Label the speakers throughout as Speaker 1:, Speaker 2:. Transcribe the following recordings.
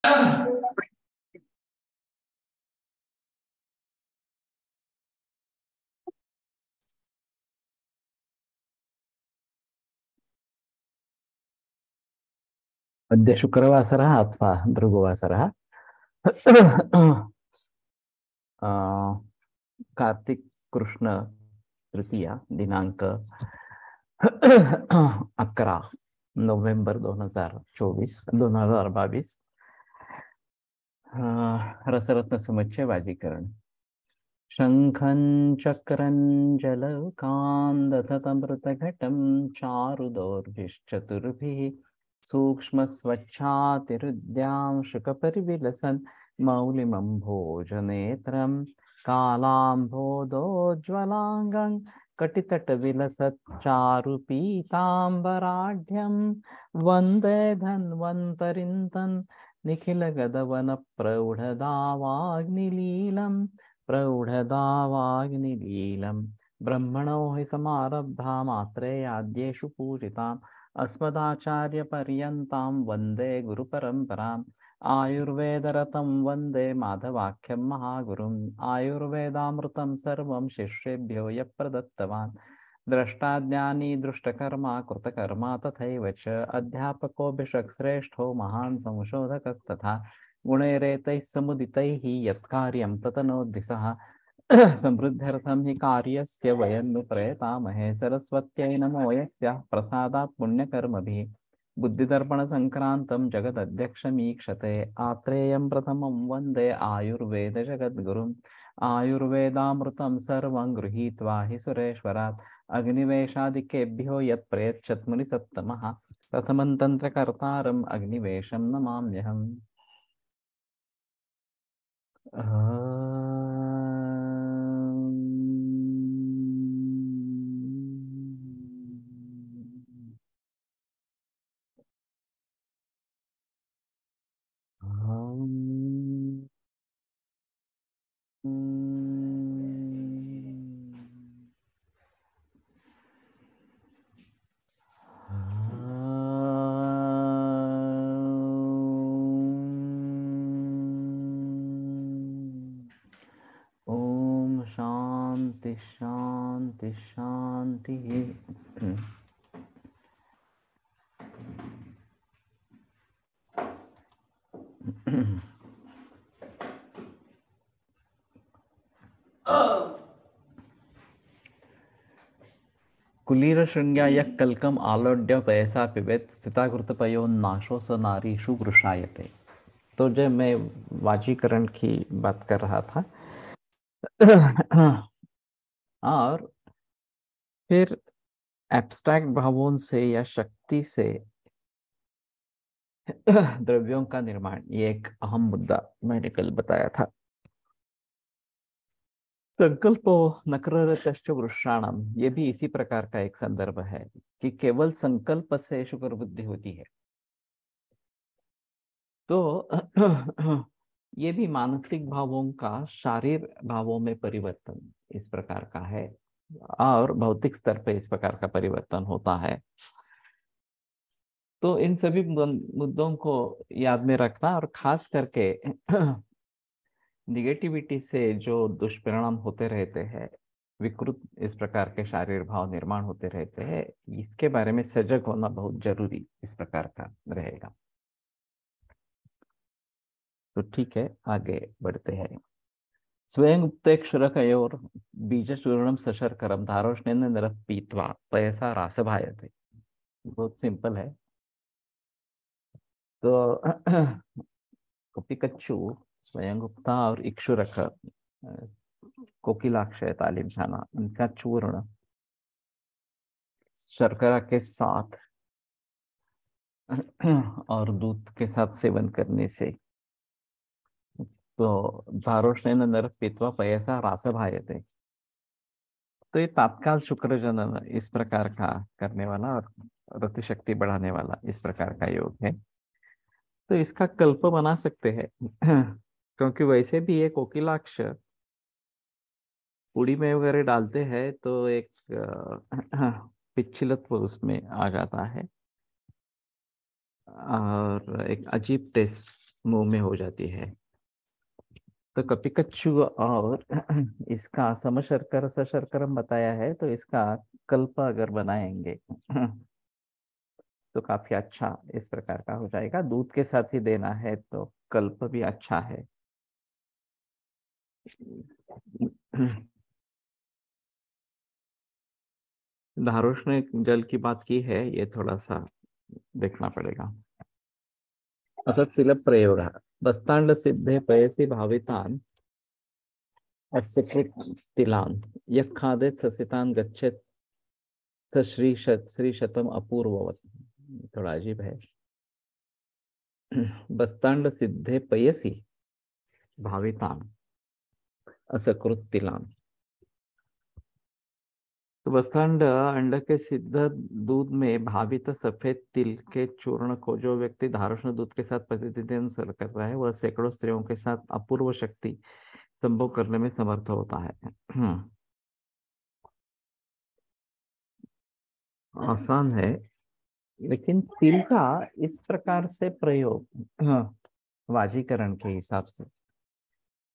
Speaker 1: अद्य शुक्रवासरः अथवा भृगुवासरः कार्तिक कृष्ण तृतीया दिनांक 11 नोव्हेंबर 2022 रसरत्न समुच्चय वाजीकरण शंखं चक्रं जलकान्दततमृतघटं चारुदौर्भिश्चतुर्भिः सूक्ष्मस्वच्छातिहृद्यां शुकपरिविलसन् मौलिमम्भोजनेत्रं कालाम्भोदोज्ज्वलाङ्गं कटितटविलसच्चारुपीताम्बराढ्यं वन्दे धन्वन्तरिं तन् निखिलगदवनप्रौढदावाग्निलीलम् प्रौढदावाग्निलीलं ब्रह्मणो हि समारब्धा मात्रेयाद्येषु पूजिताम् अस्मदाचार्यपर्यन्तां वन्दे गुरुपरम्पराम् आयुर्वेदरतं वन्दे माधवाख्यं महागुरुम् आयुर्वेदामृतं सर्वं शिष्येभ्यो यः प्रदत्तवान् द्रष्टाज्ञानी दृष्टकर्मा कृतकर्मा तथैव च अध्यापकोऽभिषक्श्रेष्ठो महान् संशोधकस्तथा गुणैरेतैः समुदितैः यत्कार्यं प्रतनोति सः समृद्ध्यर्थं हि कार्यस्य वयं नु प्रयतामहे सरस्वत्यै नमो यस्याः प्रसादात् पुण्यकर्मभिः बुद्धिदर्पणसङ्क्रान्तं जगदध्यक्षमीक्षते आत्रेयं प्रथमं वन्दे आयुर्वेदजगद्गुरुम् आयुर्वेदामृतं सर्वं गृहीत्वा हि सुरेश्वरात् अग्निवेशादिकेभ्यो यत् प्रयच्छत् मुनिसत्तमः प्रथमं तन्त्रकर्तारम् अग्निवेशं नमाम्यहम्। ओम शांति शांति शांति। कुलीर शृंग्याय कल्कम आलोड्य पैसा पिबेत स्थिताकृतपयोन्नाशो स नारीषु वृषायते। तो जब मैं वाजीकरण की बात कर रहा था और फिर एब्स्ट्रैक्ट भावों से या शक्ति से द्रव्यों का निर्माण, ये एक अहम मुद्दा मैंने कल बताया था। संकल्पो नक्ररतश्च वृषाणम, ये भी इसी प्रकार का एक संदर्भ है कि केवल संकल्प से शुक्र बुद्धि होती है। तो ये भी मानसिक भावों का शारीर भावों में परिवर्तन इस प्रकार का है और भौतिक स्तर पे इस प्रकार का परिवर्तन होता है। तो इन सभी मुद्दों को याद में रखना और खास करके निगेटिविटी से जो दुष्परिणाम होते रहते हैं, विकृत इस प्रकार के शारीरिक भाव निर्माण होते रहते हैं, इसके बारे में सजग होना बहुत जरूरी इस प्रकार का रहेगा। तो ठीक है, आगे बढ़ते हैं। स्वयं उक्तेक्षरकयोर बीजचूर्णम सशर्करम धारोष्णेन नरः पीत्वा पयसा रासभायते। बहुत सिंपल है। तो कुपिकच्चू, स्वयं गुप्ता और इक्षुरक, कोकिलाक्षय तालिम छाना, इनका चूर्ण शर्करा के साथ और दूध के साथ सेवन करने से तो धारोष्णेन नरः पीत्वा पयसा रासभायते। तो ये तात्काल शुक्र जनन इस प्रकार का करने वाला और रति शक्ति बढ़ाने वाला इस प्रकार का योग है। तो इसका कल्प बना सकते हैं क्योंकि वैसे भी ये कोकिलाक्ष पूड़ी में वगैरह डालते हैं तो एक पिच्छलत्व उसमें आ जाता है और एक अजीब टेस्ट मुंह में हो जाती है। तो कपिकच्चु और इसका समशर्कर सशर्करम बताया है, तो इसका कल्प अगर बनाएंगे तो काफी अच्छा इस प्रकार का हो जाएगा। दूध के साथ ही देना है तो कल्प भी अच्छा है। धारुष ने जल की बात की है, ये थोड़ा सा देखना पड़ेगा। अतः तिल प्रयोग बस्तांड सिद्धे पयसी भावितान अस्यकृत तिलान यः खादेत ससितान गच्छेत स श्री शतम अपूर्ववत। थोड़ा अजीब है। बस्तांड सिद्धे पयसी भावितान असकृत तिलान। तो बसंड अंड के सिद्ध दूध में भावित सफेद तिल के चूर्ण को जो व्यक्ति धारुष्ण दूध के साथ प्रतिदिन सेवन कर रहा है, वह सैकड़ों स्त्रियों के साथ अपूर्व शक्ति संभव करने में समर्थ होता है। आसान है, लेकिन तिल का इस प्रकार से प्रयोग वाजीकरण के हिसाब से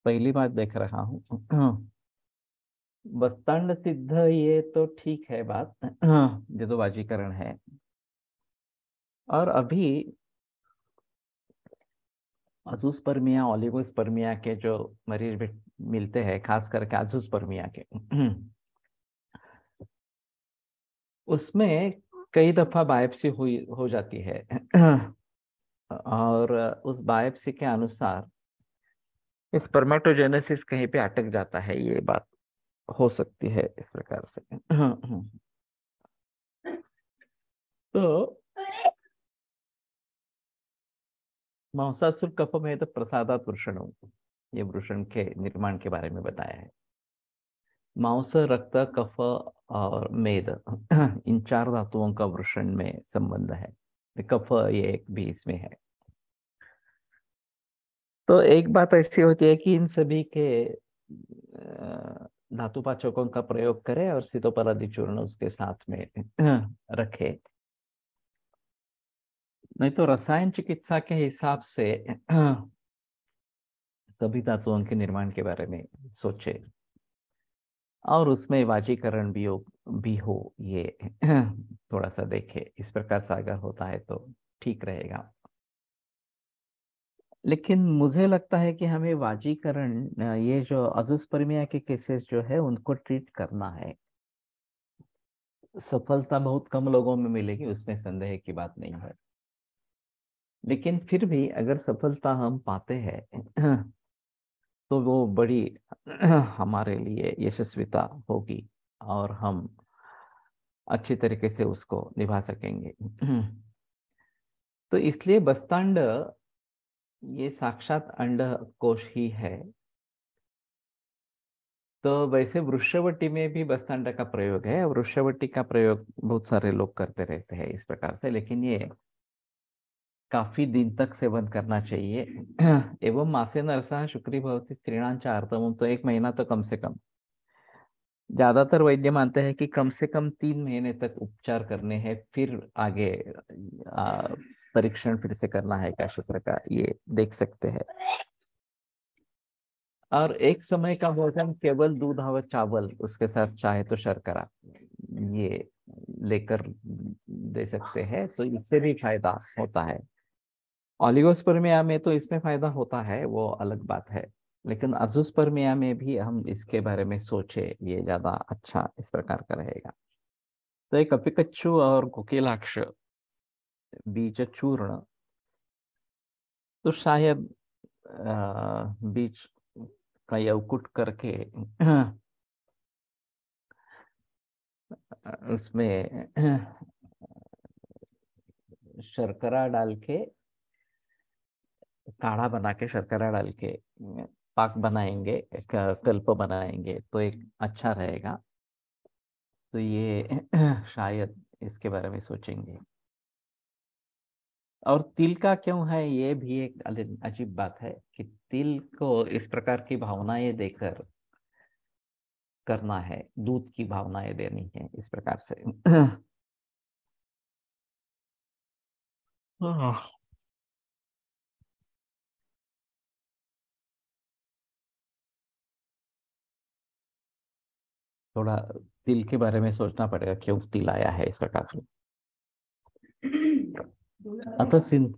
Speaker 1: पहली बार देख रहा हूँ। बस्तांड सिद्ध ये तो ठीक है बात, ये तो वाजीकरण है। और अभी अजूस्पर्मिया ओलिगोस्पर्मिया के जो मरीज भी मिलते हैं, खास करके अजूस्पर्मिया के, उसमें कई दफा बायोप्सी हुई हो जाती है। और उस बायोप्सी के अनुसार स्पर्मेटोजेनेसिस कहीं पे अटक जाता है, ये बात हो सकती है इस प्रकार से। तो मांसासुर कफ में तो प्रसादात वृषणों, ये वृषण के निर्माण के बारे में बताया है। मांस, रक्त, कफ और मेद, इन चार धातुओं का वृषण में संबंध है। कफ ये एक भी इसमें है। तो एक बात ऐसी होती है कि इन सभी के धातुपाचकों का प्रयोग करें और सीतोपलादी चूर्ण उसके साथ में रखे। नहीं तो रसायन चिकित्सा के हिसाब से सभी धातुओं के निर्माण के बारे में सोचे और उसमें वाजीकरण भी हो, ये थोड़ा सा देखे। इस प्रकार से अगर होता है तो ठीक रहेगा। लेकिन मुझे लगता है कि हमें वाजीकरण, ये जो अजूस्पर्मिया के केसेस जो है उनको ट्रीट करना है। सफलता बहुत कम लोगों में मिलेगी, उसमें संदेह की बात नहीं है। लेकिन फिर भी अगर सफलता हम पाते हैं तो वो बड़ी हमारे लिए यशस्विता होगी और हम अच्छी तरीके से उसको निभा सकेंगे। तो इसलिए बस्तांड ये साक्षात अंड कोश ही है। तो वैसे वृक्षवटी में भी बस्तांड का प्रयोग है। वृक्षवटी का प्रयोग बहुत सारे लोग करते रहते हैं इस प्रकार से, लेकिन ये काफी दिन तक सेवन करना चाहिए। एवं मासे नरसा शुक्री भवती स्त्रीणांच आर्तवम, तो 1 महीना तो कम से कम। ज्यादातर वैद्य मानते हैं कि कम से कम 3 महीने तक उपचार करने हैं, फिर आगे आ, परीक्षण फिर से करना है क्या शुक्र का, ये देख सकते हैं। और एक समय का भोजन केवल दूध और चावल, उसके साथ चाहे तो शर्करा, ये लेकर दे सकते हैं, तो इससे भी फायदा होता है। ऑलिगोस्पर्मिया में तो इसमें फायदा होता है, वो अलग बात है। लेकिन अजूस्पर्मिया में भी हम इसके बारे में सोचे, ये ज्यादा अच्छा इस प्रकार का रहेगा। तो एक कपिकच्छु और कोकिलाक्ष बीज चूर्ण, तो शायद बीज का यवकुट करके उसमें शर्करा डाल के, काढ़ा बना के शर्करा डाल के पाक बनाएंगे, कल्प बनाएंगे तो एक अच्छा रहेगा। तो ये शायद इसके बारे में सोचेंगे। और तिल का क्यों है, ये भी एक अजीब बात है कि तिल को इस प्रकार की भावनाएं देकर करना है, दूध की भावनाएं देनी है इस प्रकार से। हाँ। थोड़ा तिल के बारे में सोचना पड़ेगा, क्यों तिल आया है इस प्रकार से। आता सिंध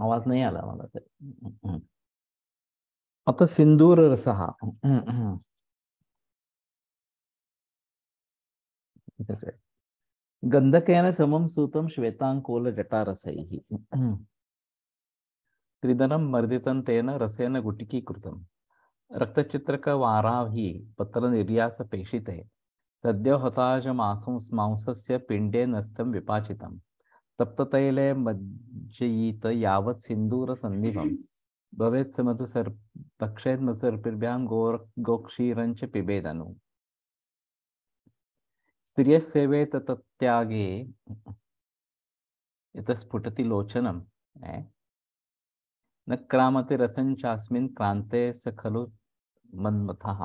Speaker 1: आवाज नाही आला मला ते. आता सिंदूर रसहा. इथेच आहे. गंधकेन समम सूतम श्वेतांकोल जटारसैः. त्रिदनं मर्दितं तेन रसेन गुटिकीकृतम्. रक्तचित्रक वाराहि पत्र निर्यास पेशिते. सद्यो हताज मांसस्य पिंडे नस्तं विपाचितं. तप्ततैले मज्जयित यावत् सिन्दूर सन्निभं. भवेत् मधुसर् भक्षेत् मधुसर्पिभ्यां गोक्षीरञ्च पिबेदनु. स्त्रियस्सेवेत तत्त्यागे इतस्फुटति लोचनम्. न क्रामते रसञ्चास्मिन् क्रान्ते स खलु मन्मथः.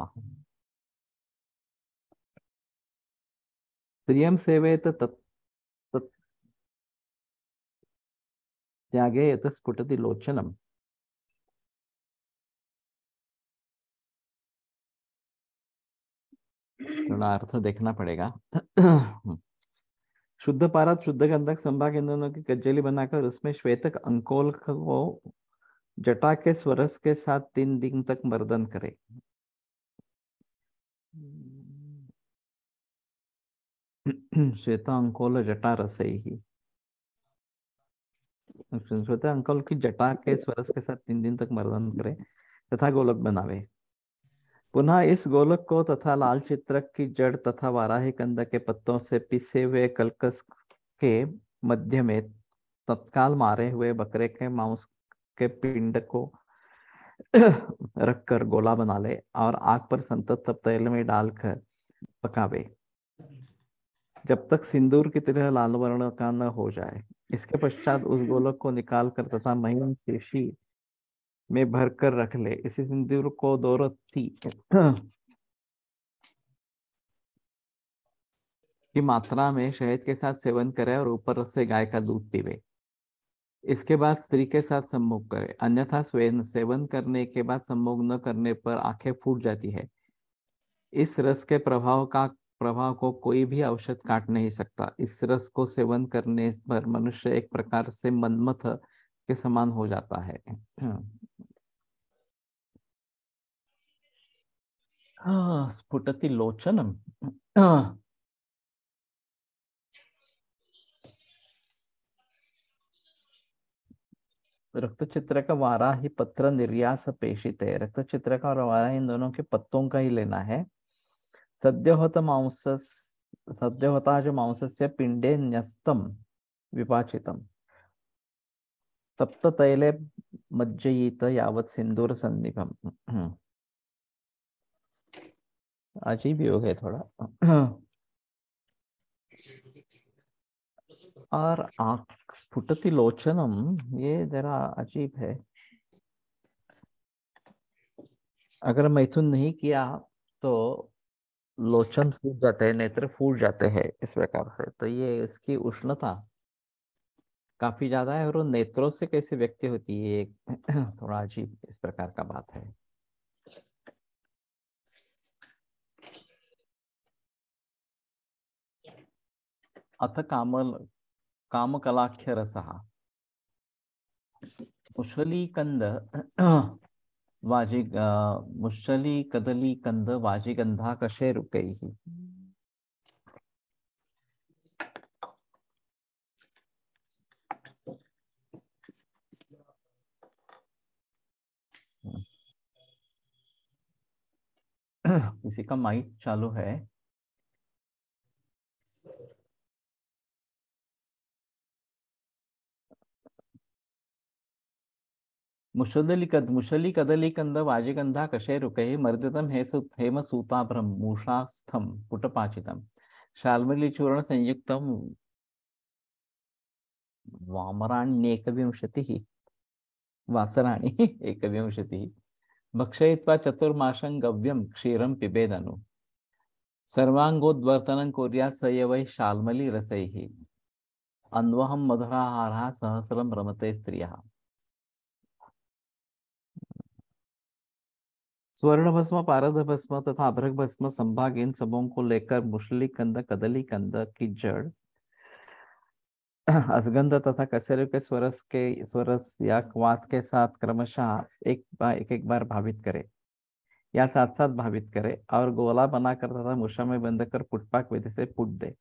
Speaker 1: स्त्रियं सेवेत तत्त्यागे इतस्फुटति लोचनम्. थोड़ा अर्थ देखना पड़ेगा. शुद्ध पारद शुद्ध गंधक संभाग इन दोनों की कज्जली बनाकर उसमें श्वेतक अंकोल को जटा के स्वरस के साथ 3 दिन तक मर्दन करे. श्वेता अंकोल जटा रसई ही. श्वेता अंकोल की जटा के स्वरस के साथ 3 दिन तक मर्दन करे तथा गोलक बनावे. पुनः इस गोलक को तथा लाल चित्रक की जड़ तथा वाराही कंद के पत्तों से पिसे हुए कलकस के मध्य में तत्काल मारे हुए बकरे के मांस के पिंड को रखकर गोला बना ले और आग पर संतप्त तेल में डालकर पकावे जब तक सिंदूर की तरह लाल वर्ण का न हो जाए. इसके पश्चात उस गोलक को निकाल कर तथा महीन शीशी में भरकर रख ले. इसी सिंदूर को 2 रत्ती की मात्रा में शहद के साथ सेवन करे और ऊपर से गाय का दूध पीवे. इसके बाद स्त्री के साथ सम्भोग करे. अन्यथा स्वयं सेवन करने के बाद सम्भोग न करने पर आंखें फूट जाती है. इस रस के प्रभाव को कोई भी औषध काट नहीं सकता. इस रस को सेवन करने पर मनुष्य एक प्रकार से मन्मथ के समान हो जाता है. स्फुटति लोचनम. रक्तचित्र का वारा ही पत्र निर्यास पेशित है. रक्तचित्र का और वारा इन दोनों के पत्तों का ही लेना है. सद्य होता जो मांसस्य पिंडे न्यस्तम विपाचितम. तप्त तैले मज्जयित यावत सिंदूर सन्निभम. अजीब योग है थोड़ा. और आंख स्फुटति लोचनम, ये जरा अजीब है. अगर मैथुन नहीं किया तो लोचन फूट जाते हैं, नेत्र फूट जाते हैं इस प्रकार से. तो ये इसकी उष्णता काफी ज्यादा है और वो नेत्रों से कैसे व्यक्त होती है, थोड़ा अजीब इस प्रकार का बात है. अथ काम कलाख्य रसः. मुशली कंद मुशली कदली कंद वाजिगंधा कशे रुकई. किसी का माइक चालू है. मुशली कदली कंद वाजिगंधा कशे रुकई मर्दितम हेम सूताभ्रम मूषास्थम पुटपाचितम. शाल्मली चूर्ण संयुक्तम वामराण्येकविंशतिः वासराणि एकविंशतिः. भक्षयित्वा चतुर्माशं गव्यं क्षीरं पिबेदनु. सर्वांगोद्वर्तनं कुर्यात् स एवै शाल्मली रसैः. अन्वहं मधुराहारः सहस्रं रमते स्त्रियः. स्वर्ण भस्म, पारद भस्म तथा अभ्रक भस्म संभाग, इन सबों को लेकर मुशली कंद, कदली कंद की जड़ असगंध तथा कसेरे के स्वरस या क्वाथ के साथ क्रमशः एक बार भावित करे या साथ साथ भावित करे और गोला बनाकर तथा मूषा में बंद कर पुटपाक विधि से पुट दे।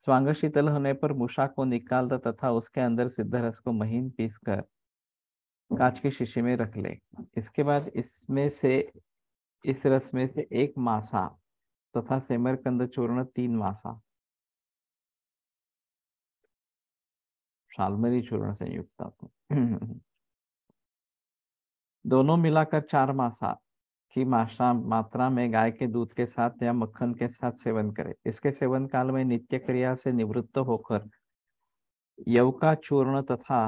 Speaker 1: स्वांग शीतल होने पर मूषा को निकाल दे तथा उसके अंदर सिद्ध रस को महीन पीस कर कांच की शीशी में रख ले। इसके बाद इस रस में से एक मासा तथा सेमरकंद चूर्ण 3 मासा, शालमरी चूर्ण संयुक्त दोनों मिलाकर 4 मासा की मात्रा में गाय के दूध के साथ या मक्खन के साथ सेवन करें। इसके सेवन काल में नित्य क्रिया से निवृत्त होकर यव का चूर्ण तथा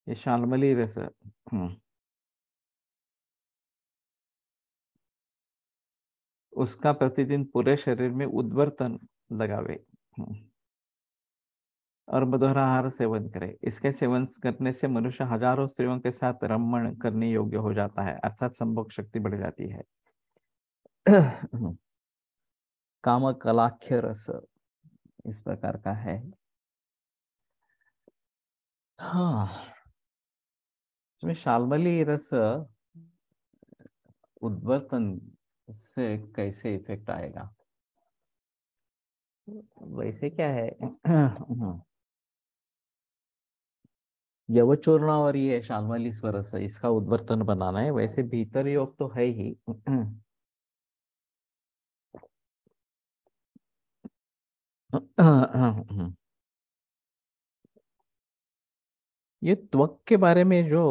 Speaker 1: ये शालमली रस उसका प्रतिदिन पूरे शरीर में उद्वर्तन लगावे और मधुर आहार सेवन करे। इसके सेवन करने से मनुष्य हजारों स्त्रियों के साथ रमण करने योग्य हो जाता है, अर्थात संभोग शक्ति बढ़ जाती है। काम कलाख्य रस इस प्रकार का है। हाँ, इसमें शालमली रस उद्वर्तन से कैसे इफेक्ट आएगा, वैसे क्या है यवचूर्ण और ये शालमली स्वरस इसका उद्वर्तन बनाना है, वैसे भीतर योग तो है ही ये त्वक के बारे में जो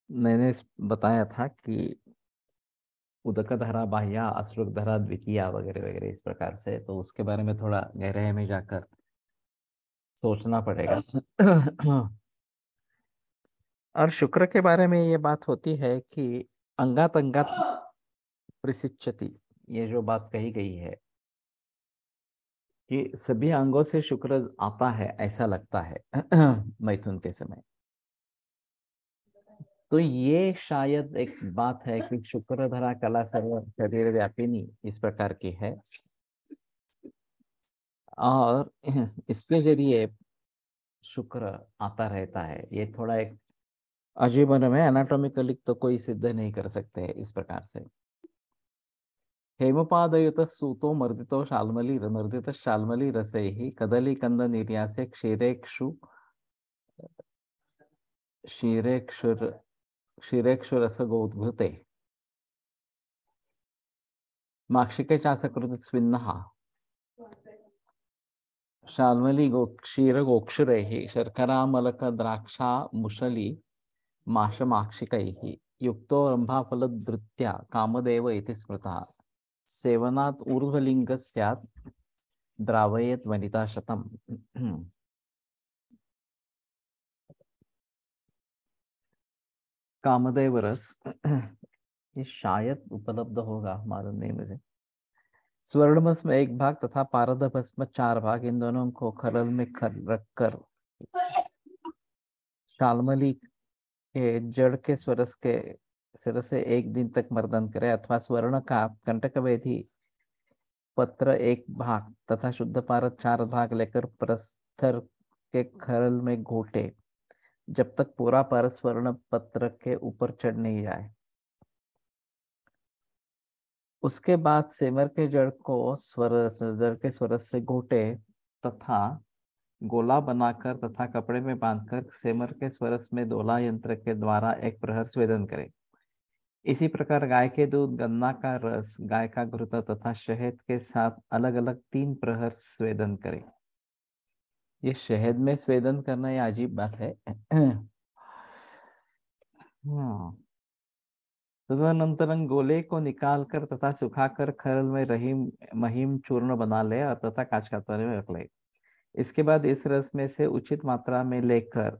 Speaker 1: मैंने बताया था कि उदक धरा बाह्या, अश्रुक धरा द्वितीया वगैरह वगैरह इस प्रकार से, तो उसके बारे में थोड़ा गहराई में जाकर सोचना पड़ेगा और शुक्र के बारे में ये बात होती है कि अंगात अंगात प्रसिच्यति, ये जो बात कही गई है कि सभी अंगों से शुक्र आता है ऐसा लगता है मैथुन के समय, तो ये शायद एक बात है कि शुक्र धरा कला सर्व शरीर व्यापिनी इस प्रकार की है और इसके जरिए शुक्र आता रहता है। ये थोड़ा एक अजीब है, एनाटॉमिकली तो कोई सिद्ध नहीं कर सकते इस प्रकार से। हेमपादयुत सूतो मर्दित शाल्मली रसे ही कदली कंद निर्यासे क्षीरेक्षुर क्षीरेक्षुरसगोद्भूते माक्षिके चासकृत स्विन्नः शाल्मली क्षीर गोक्षुरैः शर्करामलक द्राक्षा मुशली माशमाक्षिकैः युक्तो रंभाफलधृत्या कामदेव इति स्मृतः सेवनात् ऊर्ध्वलिंग स्यात् द्रावयेत् वनिता शतम् कामदेव रस ये शायद उपलब्ध होगा, मालूम नहीं मुझे। स्वर्ण भस्म 1 भाग तथा पारद भस्म 4 भाग, इन दोनों को खरल में रख कर शालमली के जड़ के स्वर से 1 दिन तक मर्दन करे, अथवा स्वर्ण का कंटक वेदी पत्र 1 भाग तथा शुद्ध पारद 4 भाग लेकर प्रस्तर के खरल में घोटे जब तक पूरा पारद स्वर्ण पत्र के ऊपर चढ़ नहीं जाए। उसके बाद सेमर के जड़ के स्वर से घोटे तथा गोला बनाकर तथा कपड़े में बांधकर सेमर के स्वरस में दोला यंत्र के द्वारा एक प्रहर स्वेदन करें। इसी प्रकार गाय के दूध, गन्ना का रस, गाय का घृत तथा शहद के साथ अलग अलग 3 प्रहर स्वेदन करें। ये शहद में स्वेदन करना ये अजीब बात है हाँ, तदनंतरम गोले को निकालकर तथा सुखाकर खरल में रही महीम चूर्ण बना ले और तथा कांच का तले में रख ले। इसके बाद इस रस में से उचित मात्रा में लेकर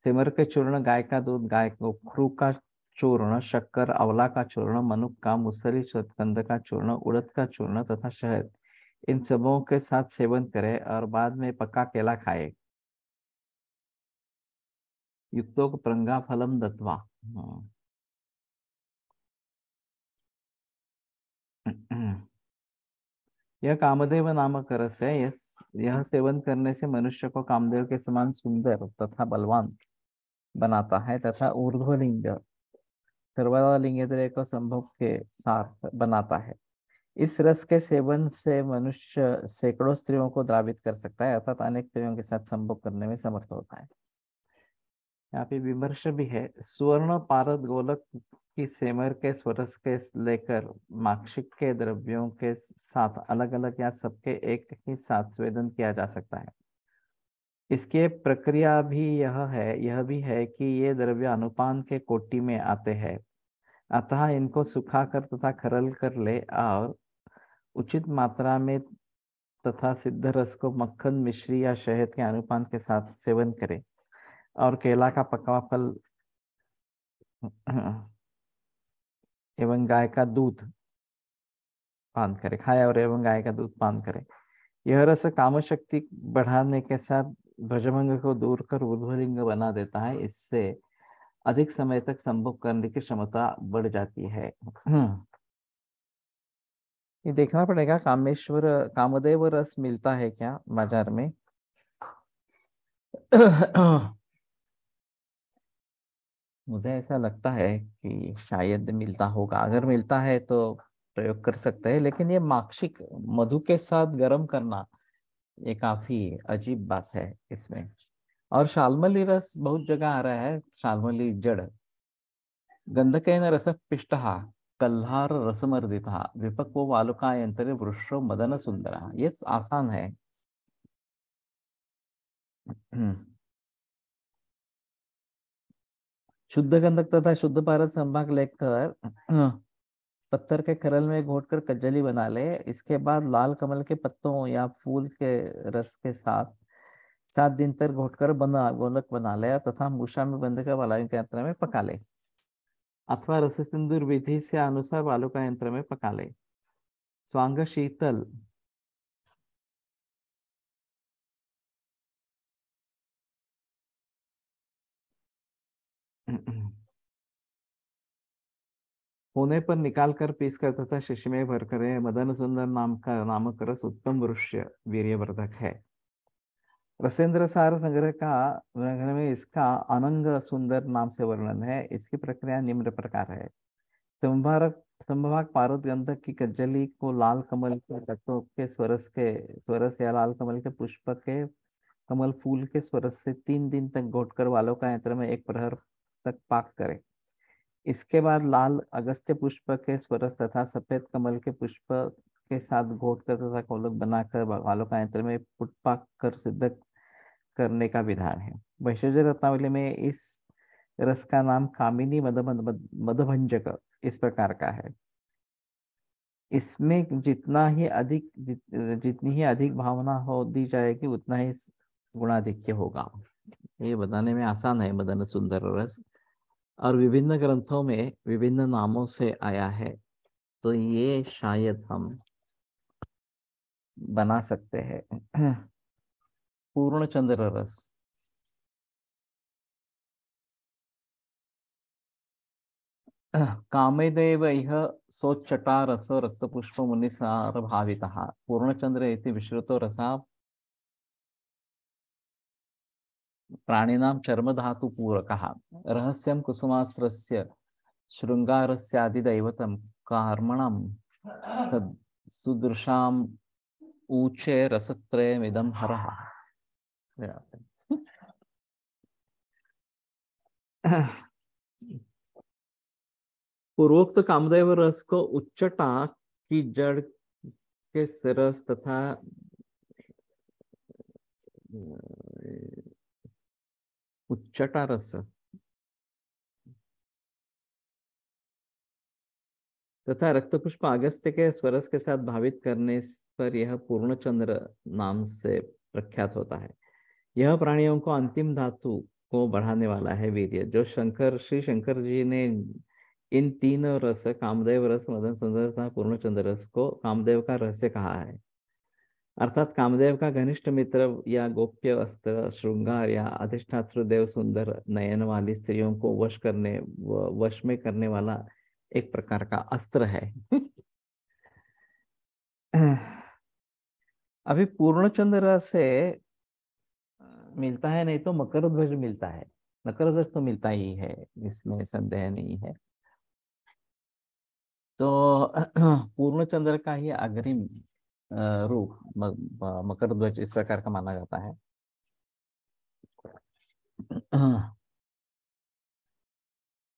Speaker 1: सिमर के चूर्ण, गाय का दूध, गाय गोखरू का चूर्ण, शक्कर, अवला का चूर्ण, मनुक का, मुसली, श्वेतकंद का चूर्ण, उड़द का चूर्ण तथा शहद, इन सबों के साथ सेवन करे और बाद में पका केला खाए। युक्तो प्रंगा फलम दत्वा। यह कामदेव नामक रस है। यह सेवन करने से मनुष्य को कामदेव के समान सुंदर तथा बलवान बनाता है तथा ऊर्ध्वलिंग सर्वालिंगेतरे को संभोग के साथ बनाता है। इस रस के सेवन से मनुष्य सैकड़ों स्त्रियों को द्रावित कर सकता है अर्थात अनेक स्त्रियों के साथ संभोग करने में समर्थ होता है। यहाँ पे विमर्श भी है। स्वर्ण पारद गोलक की सेमर के स्वरस के लेकर माक्षिक के द्रव्यों के साथ अलग अलग या सबके एक ही साथ स्वेदन किया जा सकता है। इसकी प्रक्रिया भी यह भी है कि ये द्रव्य अनुपान के कोटि में आते हैं, अतः इनको सुखाकर तथा खरल कर ले और उचित मात्रा में तथा सिद्ध रस को मक्खन मिश्री या शहद के अनुपान के साथ सेवन करें और केला का पका फल एवं गाय का दूध पान करे खाए और एवं गाय का दूध पान करे। यह रस काम शक्ति बढ़ाने के साथ भ्रजभंग को दूर कर ऊर्ध्वलिंग बना देता है। इससे अधिक समय तक संभोग करने की क्षमता बढ़ जाती है। ये देखना पड़ेगा कामदेव रस मिलता है क्या बाजार में। मुझे ऐसा लगता है कि शायद मिलता होगा। अगर मिलता है तो प्रयोग कर सकते हैं, लेकिन ये माक्षिक मधु के साथ गर्म करना ये काफी अजीब बात है इसमें। और शाल्मली रस बहुत जगह आ रहा है। शाल्मली जड़ गंधकेन रस पिष्ट कल्हार रसमर्दिता विपक्वो वालुकायंतरे वृषो मदन सुंदर। ये आसान है। शुद्ध गंधक तथा शुद्ध पारद संभाग लेकर पत्थर के खरल में घोटकर कज्जली बना ले। इसके बाद लाल कमल के पत्तों या फूल के रस के साथ 7 दिन तक घोटकर बना गोलक बना ले तथा मूषा में बंद कर वायु के यंत्र में पका ले अथवा रस सिंदूर विधि से अनुसार वालु का यंत्र में पका ले। स्वांग शीतल होने पर निकाल कर पीस कर तथा शिशि में भर कर मदन सुंदर नामक रस उत्तम वृक्ष वीर्यवर्धक है। रसेंद्र सार संग्रह में इसका अनंग सुंदर नाम से वर्णन है। इसकी प्रक्रिया निम्न प्रकार है। संभारक संभाग पारुद गंधक की कज्जली को लाल कमल के तत्वों के स्वरस या लाल कमल के पुष्प के कमल फूल के स्वरस से 3 दिन तक घोटकर वालों का यंत्र में एक प्रहर तक पाक करें। इसके बाद लाल अगस्त्य पुष्प के स्वरस तथा सफेद कमल के पुष्प के साथ घोटकर तथा कोलक बनाकर वालों का यंत्र में पुटपाक कर सिद्ध करने का विधान है। वैशेष रत्नावली में इस रस का नाम कामिनी मदभंजक इस प्रकार का है। इसमें जितनी ही अधिक भावना हो दी जाएगी उतना ही गुणाधिक्य होगा। ये बताने में आसान है। मदन सुंदर रस और विभिन्न ग्रंथों में विभिन्न नामों से आया है, तो ये शायद हम बना सकते हैं। पूर्ण चंद्र रस कामेदेव इह सोच्चटा रसो रक्तपुष्प मुनिसार भावितः पूर्णचंद्र इति विश्रुतो रसा प्राणिनां चर्मधातु पूरकः रहस्यं कुसुमास्त्रस्य शृंगारस्यादिदैवतं कर्मणं तद् सुदृशाम् ऊचे रसत्रयमिदं हरः। पूर्वोक्त कामदेव रस को उच्चटा की जड़ के रस तथा उच्चटा रस तथा रक्तपुष्प अगस्त्य के स्वरस के साथ भावित करने पर यह पूर्णचंद्र नाम से प्रख्यात होता है। यह प्राणियों को अंतिम धातु को बढ़ाने वाला है वीर्य। जो श्री शंकर जी ने इन तीनों रस कामदेव रस मदन सुंदर तथा पूर्णचंद्र रस को कामदेव का रहस्य कहा है। अर्थात कामदेव का घनिष्ठ मित्र या गोप्य अस्त्र श्रृंगार या अधिष्ठात्र देव सुंदर नयन वाली स्त्रियों को वश में करने वाला एक प्रकार का अस्त्र है। अभी पूर्णचंद्र से मिलता है, नहीं तो मकर ध्वज मिलता है। मकर ध्वज तो मिलता ही है, इसमें संदेह नहीं है। तो पूर्णचंद्र का ही अग्रिम रूप मकर ध्वज इस प्रकार का माना जाता है।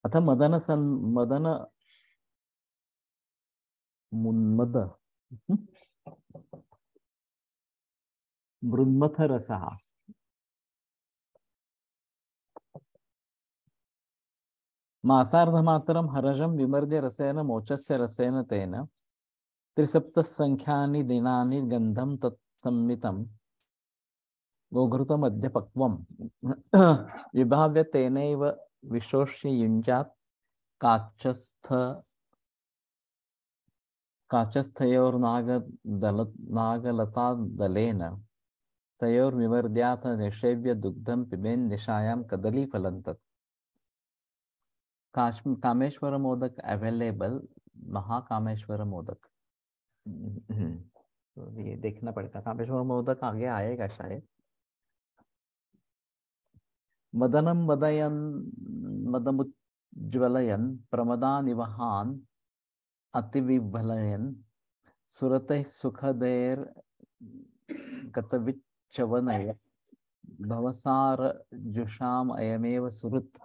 Speaker 1: अथ मदन मुन्मद मृन्मथ रसः मासार्धमात्रं हरजं विमर्द्य रसेन मोचस्य रसेन तेन त्रिसप्तसङ्ख्यानि दिनानि गन्धं तत्संमितं गोघृतमद्यपक्वम् विभाव्य तेनैव विशोष्य युञ्जात् काचस्थ नागलतादलेन तयोर्विमर्द्याथ निषेव्य दुग्धं पिबेन् निशायां कदलीफलं तत्। कामेश्वर मोदक अवेलेबल, महाकामेश्वर मोदक। तो ये देखना पड़ेगा, कामेश्वर मोदक आगे आएगा शायद। मदनम मदयन मदमुज्ज्वलयन प्रमदानिवहान अतिविभलयन सुरतैः सुखदैर् गतविच्चवनय भवसार जुषाम अयमेव सुहृत्।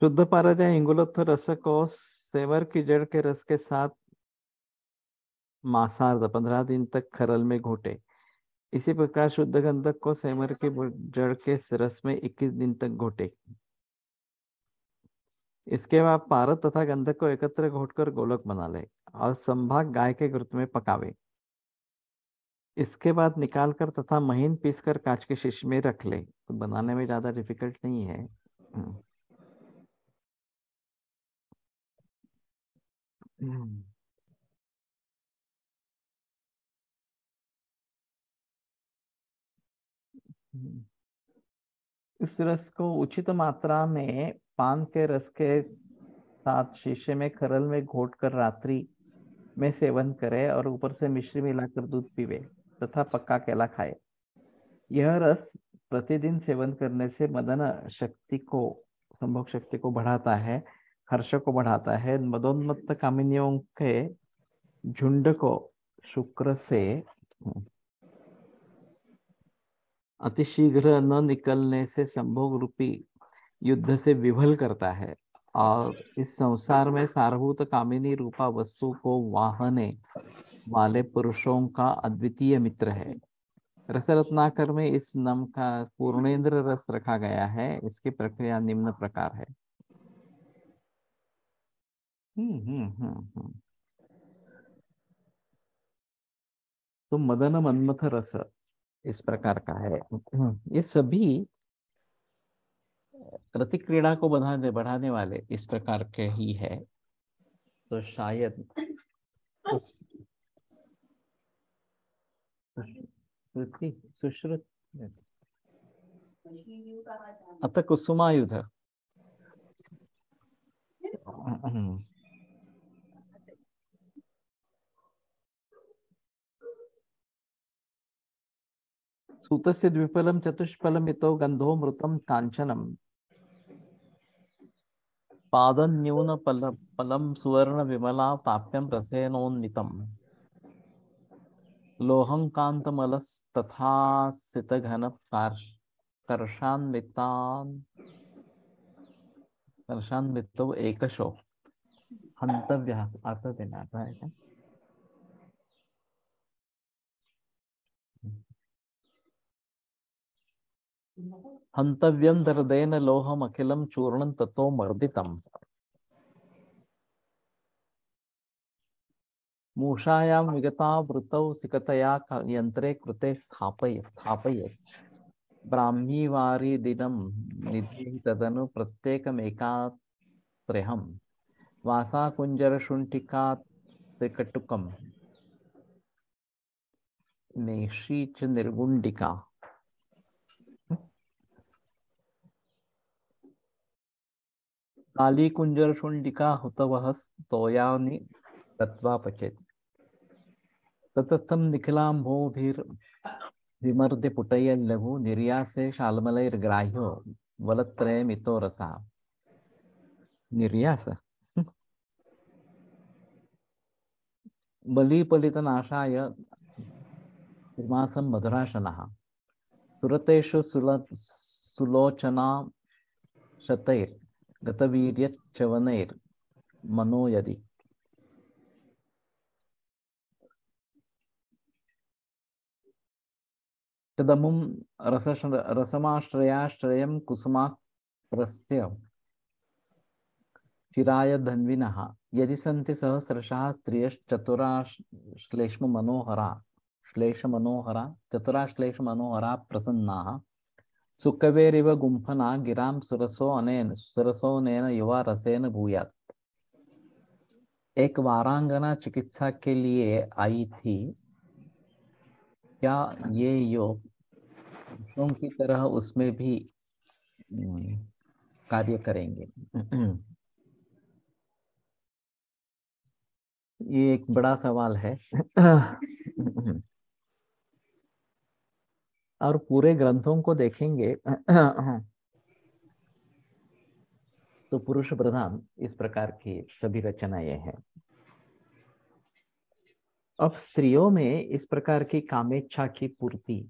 Speaker 1: शुद्ध पारद या इंगुलत्थ रस को सेवर की जड़ के रस के साथ मासार्ध 15 दिन तक खरल में घोटे। इसी प्रकार शुद्ध गंधक को सेवर की जड़ के रस में 21 दिन तक घोटे। इसके बाद पारद तथा गंधक को एकत्र घोटकर गोलक बना ले और संभाग गाय के घृत में पकावे। इसके बाद निकालकर तथा महीन पीसकर कांच के शीशी में रख ले। तो बनाने में ज्यादा डिफिकल्ट नहीं है। इस रस को उचित मात्रा में पान के रस के साथ शीशे में खरल में घोट कर रात्रि में सेवन करे और ऊपर से मिश्री मिलाकर दूध पीवे तथा पक्का केला खाए। यह रस प्रतिदिन सेवन करने से मदन शक्ति को, संभोग शक्ति को बढ़ाता है, हर्ष को बढ़ाता है, मदोन्मत्त कामिनियों के झुंड को शुक्र से अतिशीघ्र न निकलने से संभोग रूपी युद्ध से विभल करता है और इस संसार में सारभूत कामिनी रूपा वस्तु को वाहने वाले पुरुषों का अद्वितीय मित्र है। रस रत्नाकर में इस नम का पूर्णेंद्र रस रखा गया है। इसकी प्रक्रिया निम्न प्रकार है। तो मदन मन्मथ रस इस प्रकार का है। ये सभी प्रतिक्रिया को बढ़ाने वाले इस प्रकार के ही है। तो शायद सुश्रुत अथ कुसुमायुध। सूतस्य द्विफलम चतुष्फलम इतो गंधो मृतम कांचनम पादन न्यून फलम सुवर्ण विमला ताप्यम रसेनोन्नितम लोहं कांतमलस्तथा सितघन कर्षान्वितो एकशो हंतव्य अर्थ देना आता है क्या? हंतव्यम दर्देन लोहम अखिलम चूर्णं ततो मर्दितम मूषायां विगता वृतौ सिकतया यंत्रे कृते स्थापय। ब्राह्मी वारी दिनम निधि तदनु प्रत्येकमेकात्रेहम वासा कुंजर शुंठिका त्रिकटुकम मेषी च निर्गुंडिका। काली कुंजर शुंडिका हुतवह तोयानि तत्वा पचेत ततस्थम निखिलांभोभिर विमर्द्य पुटय लघु निर्यासे शाल्मलैर्ग्राह्यो वलत्रयमितो रसा। निर्यास बलिपलितनाशाय निर्मासं मधुराशनः सुरतेषु सुलोचना शतैर् गतवीर्यच्चवनैर् मनो यदि। तदमुं रसमाश्रयाश्रयं कुसुमास्त्रस्य चिराय धन्विनः यदि सन्ति सहस्रशः स्त्रियश्चतुरा श्लेषमनोहरा चतुरा श्लेषमनोहरा प्रसन्नाः सुकवेरिव गुम्फना गिरां सुरसोनेन युवा रसेन भूयात्। एक वारांगना चिकित्सा के लिए आई थी, क्या ये योग पुरुषों की तरह उसमें भी कार्य करेंगे? ये एक बड़ा सवाल है। और पूरे ग्रंथों को देखेंगे तो पुरुष प्रधान इस प्रकार की सभी रचनाएं हैं। अब स्त्रियों में इस प्रकार की कामेच्छा की पूर्ति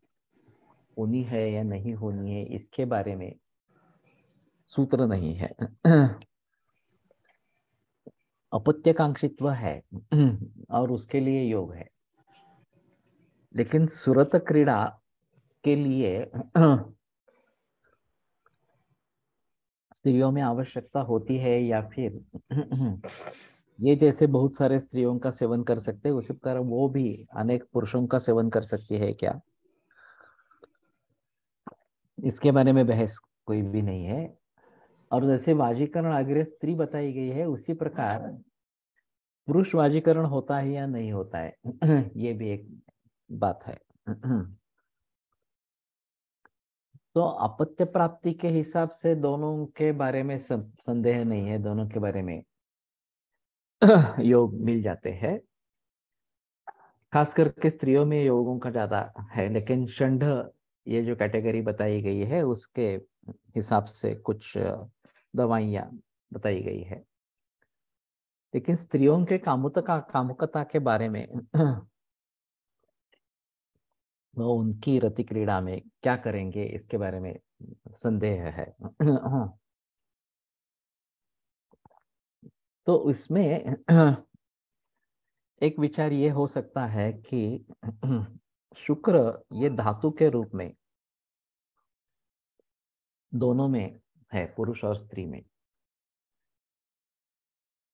Speaker 1: होनी है या नहीं होनी है, इसके बारे में सूत्र नहीं है। अपत्यकांक्षित्व है और उसके लिए योग है, लेकिन सुरत क्रीड़ा के लिए स्त्रियों में आवश्यकता होती है या फिर ये जैसे बहुत सारे स्त्रियों का सेवन कर सकते हैं उसी प्रकार वो भी अनेक पुरुषों का सेवन कर सकती है क्या, इसके बारे में बहस कोई भी नहीं है। और जैसे वाजीकरण आगे स्त्री बताई गई है उसी प्रकार पुरुष वाजीकरण होता है या नहीं होता है ये भी एक बात है। तो अपत्य प्राप्ति के हिसाब से दोनों के बारे में संदेह नहीं है, दोनों के बारे में योग मिल जाते हैं। खास करके स्त्रियों में योगों का ज्यादा है, लेकिन षंड ये जो कैटेगरी बताई गई है उसके हिसाब से कुछ दवाइयां बताई गई है। लेकिन स्त्रियों के कामुकता के बारे में वो उनकी रति क्रीड़ा में क्या करेंगे इसके बारे में संदेह है। तो इसमें एक विचार ये हो सकता है कि शुक्र ये धातु के रूप में दोनों में है, पुरुष और स्त्री में,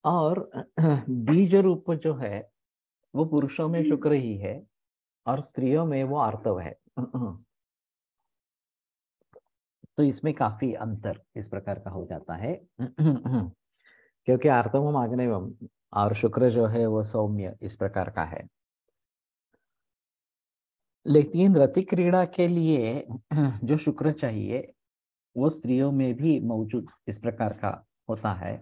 Speaker 1: और बीज रूप जो है वो पुरुषों में शुक्र ही है और स्त्रियों में वो आर्तव है। तो इसमें काफी अंतर इस प्रकार का हो जाता है क्योंकि आर्तवम आग्नेयम और शुक्र जो है वो सौम्य इस प्रकार का है। लेकिन रति क्रीड़ा के लिए जो शुक्र चाहिए वो स्त्रियों में भी मौजूद इस प्रकार का होता है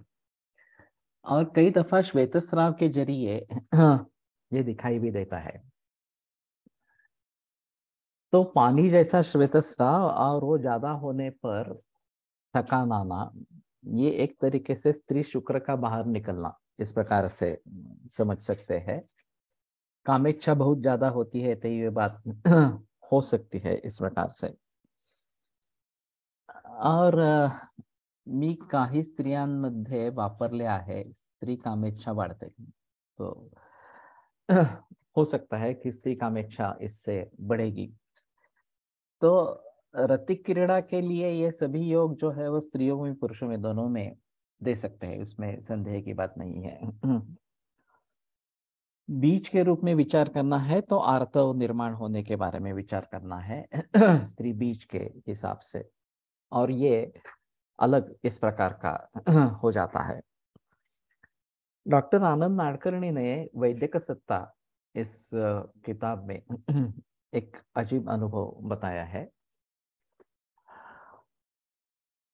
Speaker 1: और कई दफा श्वेतस्राव के जरिए ये दिखाई भी देता है। तो पानी जैसा श्वेतस्राव और वो ज्यादा होने पर थकान आना, ये एक तरीके से स्त्री शुक्र का बाहर निकलना इस प्रकार से समझ सकते हैं। कामेच्छा बहुत ज्यादा होती है तो ये बात हो सकती है इस प्रकार से। और मी काही स्त्रियांमध्ये वापरले आहे स्त्री कामेच्छा वाढते, तो हो सकता है कि स्त्री कामेच्छा इससे बढ़ेगी। तो रतिक क्रीड़ा के लिए ये सभी योग जो है वो स्त्रियों में पुरुषों में दोनों में दे सकते हैं, उसमें संदेह की बात नहीं है। बीज के रूप में विचार करना है तो आर्तव निर्माण होने के बारे में विचार करना है स्त्री बीज के हिसाब से, और ये अलग इस प्रकार का हो जाता है। डॉक्टर आनंद नाडकर्णी ने वैदिक सत्ता इस किताब में एक अजीब अनुभव बताया है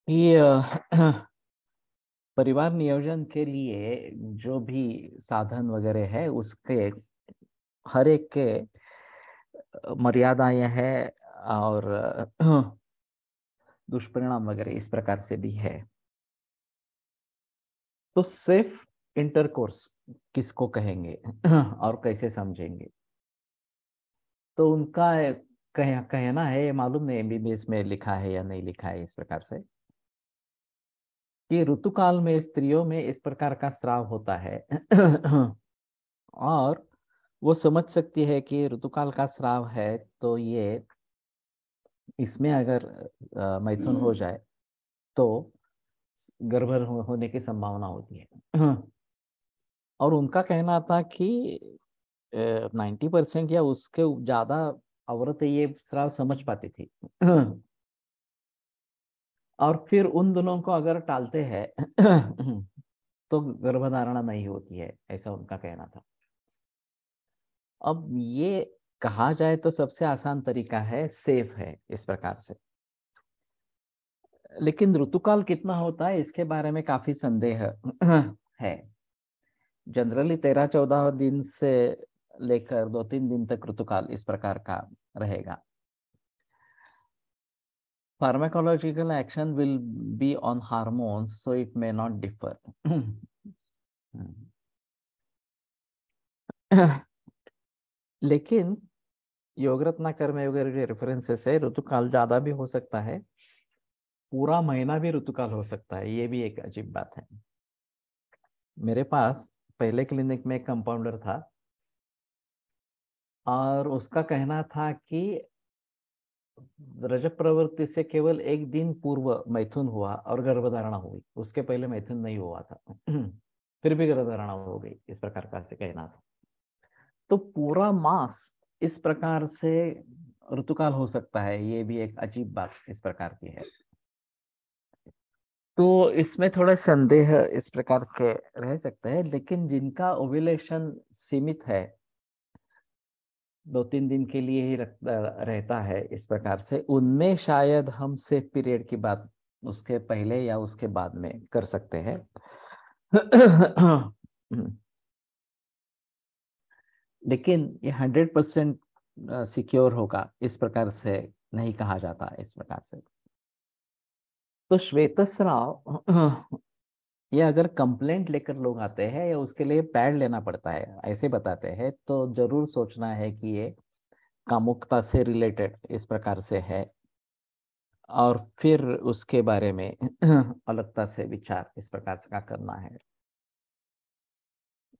Speaker 1: कि परिवार नियोजन के लिए जो भी साधन वगैरह है उसके हर एक के मर्यादाएं हैं और दुष्परिणाम वगैरह इस प्रकार से भी है। तो सेफ इंटरकोर्स किसको कहेंगे और कैसे समझेंगे? तो उनका कहना है, ये मालूम नहीं एमबीबीएस में लिखा है या नहीं लिखा है इस प्रकार से, कि ऋतुकाल में स्त्रियों में इस प्रकार का स्राव होता है और वो समझ सकती है कि ऋतुकाल का स्राव है, तो ये इसमें अगर मैथुन हो जाए तो होने की संभावना होती है। और उनका कहना था कि 90% या उसके ज्यादा औरतें ये स्राव समझ पाती थी और फिर उन दोनों को अगर टालते हैं तो गर्भधारणा नहीं होती है, ऐसा उनका कहना था। अब ये कहा जाए तो सबसे आसान तरीका है, सेफ है इस प्रकार से, लेकिन ऋतुकाल कितना होता है इसके बारे में काफी संदेह है। जनरली 13-14 दिन से लेकर 2-3 दिन तक ऋतुकाल इस प्रकार का रहेगा। Pharmacological action will be on hormones, so it may not differ. लेकिन योग रत्नाकर में वगैरह के रेफरेंसेस है, ऋतुकाल ज्यादा भी हो सकता है, पूरा महीना भी ऋतुकाल हो सकता है, ये भी एक अजीब बात है। मेरे पास पहले क्लिनिक में एक कंपाउंडर था और उसका कहना था कि रजत प्रवृत्ति से केवल एक दिन पूर्व मैथुन हुआ और गर्भधारणा हुई, उसके पहले मैथुन नहीं हुआ था फिर भी गर्भधारणा हो गई, इस प्रकार का से कहना था। तो पूरा मास इस प्रकार से ऋतुकाल हो सकता है, ये भी एक अजीब बात इस प्रकार की है। तो इसमें थोड़ा संदेह इस प्रकार के रह सकते हैं, लेकिन जिनका ओव्यूलेशन सीमित है, 2-3 दिन के लिए ही रहता है इस प्रकार से, उनमें शायद हम सेफ पीरियड की बात उसके पहले या उसके बाद में कर सकते हैं लेकिन ये 100% सिक्योर होगा इस प्रकार से नहीं कहा जाता इस प्रकार से। तो श्वेतस्राव ये अगर कंप्लेंट लेकर लोग आते हैं या उसके लिए पैड लेना पड़ता है ऐसे बताते हैं, तो जरूर सोचना है कि ये कामुकता से रिलेटेड इस प्रकार से है, और फिर उसके बारे में अलगता से विचार इस प्रकार से का करना है।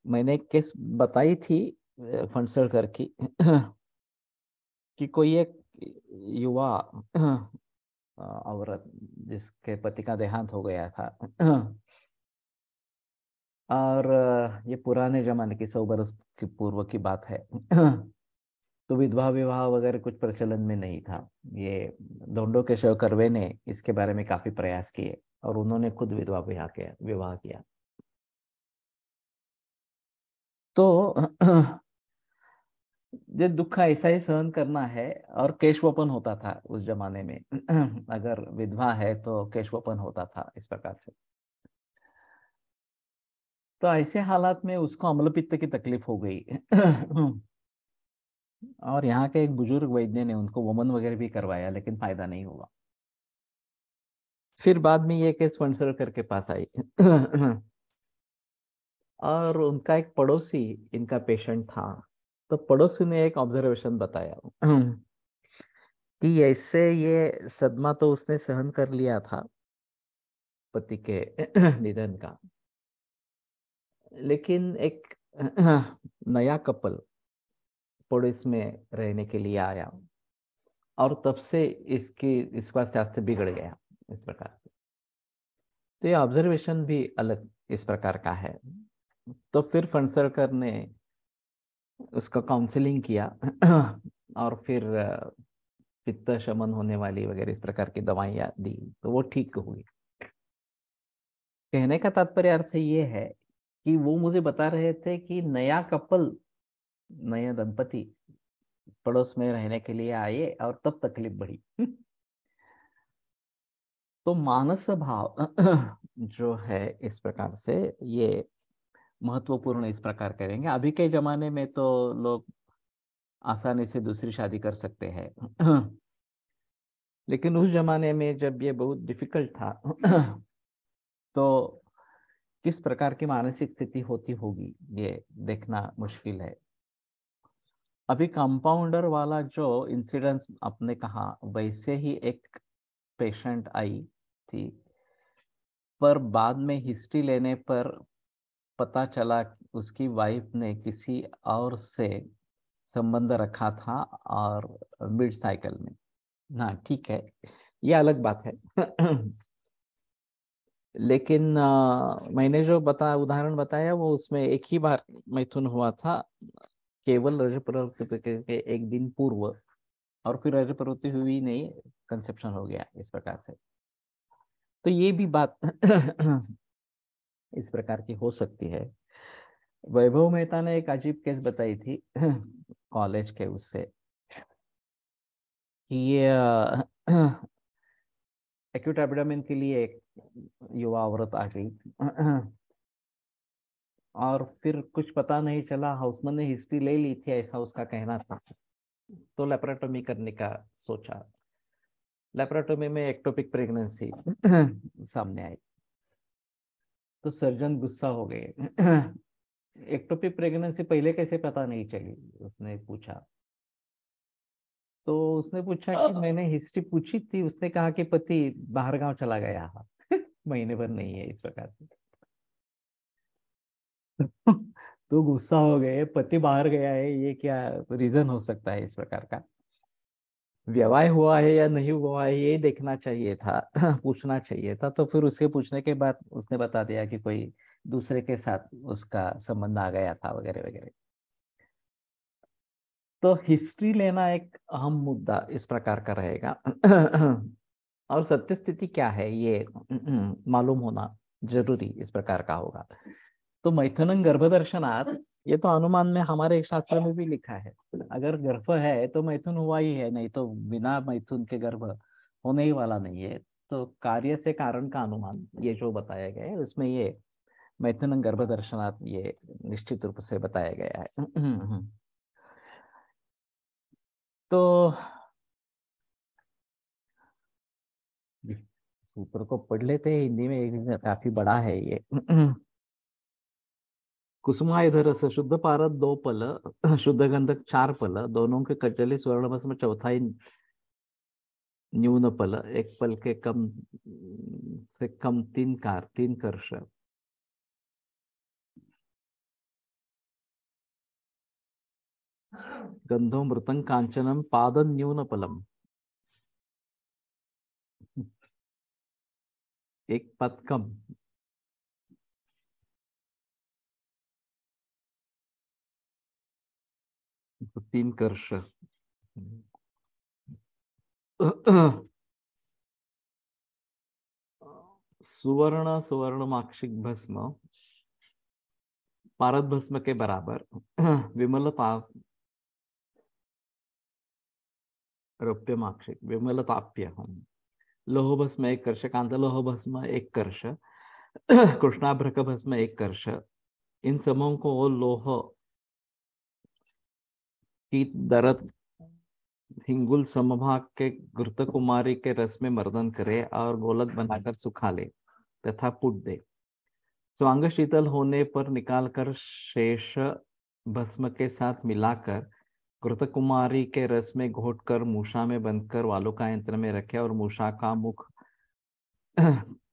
Speaker 1: मैंने एक केस बताई थी फंडसलकर की कि कोई एक युवा औरत जिसके पति का देहांत हो गया था और ये पुराने जमाने की 100 बरस की पूर्व की बात है तो विधवा विवाह वगैरह कुछ प्रचलन में नहीं था। ये धोंडो केशव कर्वे ने इसके बारे में काफी प्रयास किए और उन्होंने खुद विधवा विवाह किया। तो ये दुख ऐसा ही सहन करना है, और केशवपन होता था उस जमाने में अगर विधवा है तो केशवपन होता था इस प्रकार से। तो ऐसे हालात में उसको अम्लपित्त की तकलीफ हो गई और यहाँ के एक बुजुर्ग वैद्य ने उनको वमन वगैरह भी करवाया, लेकिन फायदा नहीं हुआ। फिर बाद में ये केस फंडसलकर के पास आई और उनका एक पड़ोसी इनका पेशेंट था। तो पड़ोसी ने एक ऑब्जर्वेशन बताया कि ऐसे ये सदमा तो उसने सहन कर लिया था पति के निधन का, लेकिन एक नया कपल पड़ोस में रहने के लिए आया और तब से इसका स्वास्थ्य बिगड़ गया इस प्रकार से। तो ये ऑब्जर्वेशन भी अलग इस प्रकार का है। तो फिर फंडसलकर ने उसका काउंसलिंग किया और फिर पित्त शमन होने वाली वगैरह इस प्रकार की दवाइयाँ दी, तो वो ठीक हुई। कहने का तात्पर्य अर्थ ये है कि वो मुझे बता रहे थे कि नया कपल, नया दंपति पड़ोस में रहने के लिए आए और तब तकलीफ बढ़ी। तो मानस भाव जो है इस प्रकार से ये महत्वपूर्ण इस प्रकार करेंगे। अभी के जमाने में तो लोग आसानी से दूसरी शादी कर सकते हैं, लेकिन उस जमाने में जब ये बहुत डिफिकल्ट था, तो किस प्रकार की मानसिक स्थिति होती होगी ये देखना मुश्किल है। अभी कंपाउंडर वाला जो इंसिडेंस आपने कहा, वैसे ही एक पेशेंट आई थी, पर बाद में हिस्ट्री लेने पर पता चला कि उसकी वाइफ ने किसी और से संबंध रखा था और मिड साइकिल में। हाँ ठीक है, ये अलग बात है। लेकिन मैंने जो उदाहरण बताया वो उसमें एक ही बार मैथुन हुआ था, केवल रज प्रवृत्ति के एक दिन पूर्व, और फिर रज प्रवृत्ति हुई नहीं, कंसेप्शन हो गया इस प्रकार से। तो ये भी बात इस प्रकार की हो सकती है। वैभव मेहता ने एक अजीब केस बताई थी कॉलेज के उससे, कि ये एक्यूट एब्डोमेन के लिए एक युवा औरत आ गई, और फिर कुछ पता नहीं चला, हाउसमैन ने हिस्ट्री ले ली थी ऐसा उसका कहना था। तो लेप्रोटोमी करने का सोचा। लेप्रोटोमी में एक्टोपिक प्रेगनेंसी सामने आई, तो सर्जन गुस्सा हो गए। एक्टोपिक प्रेगनेंसी पहले कैसे पता नहीं चली, उसने पूछा। तो उसने पूछा कि मैंने हिस्ट्री पूछी थी, उसने कहा कि पति बाहर गांव चला गया। महीने भर नहीं है, इस प्रकार से। तो गुस्सा हो गए, पति बाहर गया है, ये क्या रीजन हो सकता है इस प्रकार का। विवाह हुआ है या नहीं हुआ है ये देखना चाहिए था, पूछना चाहिए था। तो फिर उसके पूछने के बाद उसने बता दिया कि कोई दूसरे के साथ उसका संबंध आ गया था वगैरह वगैरह। तो हिस्ट्री लेना एक अहम मुद्दा इस प्रकार का रहेगा। और सत्य स्थिति क्या है ये मालूम होना जरूरी इस प्रकार का होगा। तो मैथुनन गर्भदर्शनात्, ये तो अनुमान में हमारे शास्त्र में भी लिखा है, अगर गर्भ है तो मैथुन हुआ ही है, नहीं तो बिना मैथुन के गर्भ होने ही वाला नहीं है। तो कार्य से कारण का अनुमान ये जो बताया गया है उसमें ये मैथुनन गर्भदर्शनात् ये निश्चित रूप से बताया गया है। तो सूत्र को पढ़ लेते हैं हिंदी में, एक काफी बड़ा है ये। कुसुमाधर से शुद्ध पारद 2 पल, शुद्ध गंधक 4 पल, दोनों के कजली स्वर्ण भस्म चौथाई न्यून पल, एक पल के कम से कम 3 कर्ष, गंधो मृतं कांचनम पाद न्यून पलम, एक पद कम, 3 कर्ष। सुवर्ण सुवर्ण माक्षिक भस्म पारद भस्म के बराबर, विमल रौप्य माक्षिक विमल ताप्य हम, लोह भस्म 1 कर्ष, कांत लोह भस्म 1 कर्ष, कृष्णाभ्रक भस्म 1 कर्ष। इन समूहों को लोह की दरद हिंगुल समभाग के घृत कुमारी के रस में मर्दन करे और गोलक बनाकर सुखा ले तथा पुट दे। स्वांग शीतल होने पर निकालकर शेष भस्म के साथ मिलाकर घृत कुमारी के रस में घोटकर मूषा में बंधकर वालुका यंत्र में रखे और मूषा का मुख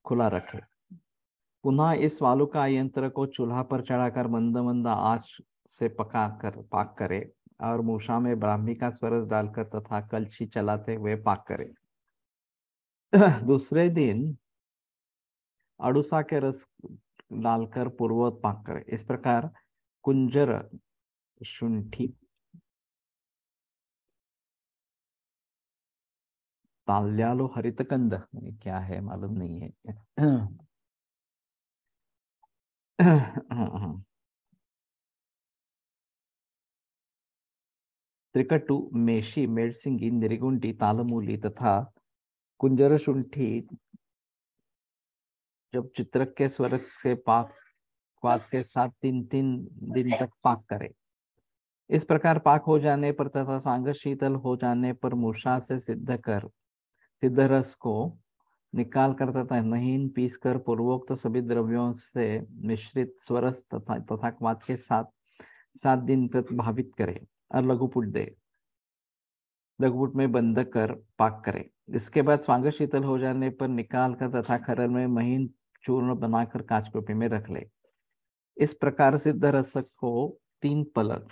Speaker 1: खुला रखे। पुनः इस वालुका यंत्र को चूल्हा पर चढ़ाकर मंद मंद आंच से पाक करे और मूषा में ब्राह्मी का स्वरस डालकर तथा कलछी चलाते हुए पाक करे। दूसरे दिन अड़ूसा के रस डालकर पूर्वोक्त पाक करे। इस प्रकार कुंजर शुंठी, ताल्यालो हरितकंद, ये क्या है मालूम नहीं है। त्रिकटु, मेशी, मेड़सिंगी, निरिगुंडी, तालमूली तथा कुंजर शुंठी जब चित्रक के स्वर से पाक स्वाद के साथ 3-3 दिन तक पाक करें। इस प्रकार पाक हो जाने पर तथा सांग शीतल हो जाने पर मूषा से सिद्ध रस को निकाल कर तथा महीन पीस कर पूर्वोक्त सभी द्रव्यों से मिश्रित स्वरस तथा क्वाथ के साथ 7 दिन तक भावित करें और लघुपुट में बंद कर पाक करें। इसके बाद स्वांग शीतल हो जाने पर निकाल कर तथा खरल में महीन चूर्ण बनाकर कांचकोपी में रख ले। इस प्रकार सिद्ध रस को 3 पलक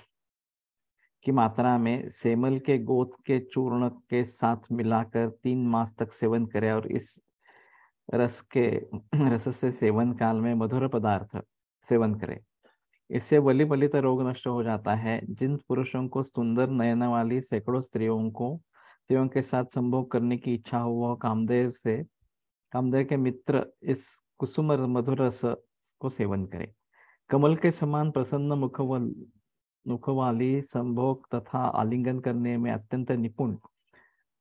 Speaker 1: की मात्रा में सेमल के गोत के चूर्ण के साथ मिलाकर 3 मास तक सेवन करें और इस रस से सेवन काल में मधुर पदार्थ सेवन करें। इससे वली वलित रोग नष्ट हो जाता है। जिन पुरुषों को सुंदर नयन वाली सैकड़ों स्त्रियों के साथ संभोग करने की इच्छा हो, वह कामदेव के मित्र इस कुसुम मधुर रस को सेवन करे। कमल के समान प्रसन्न मुख वाली संभोग तथा आलिंगन करने में अत्यंत निपुण,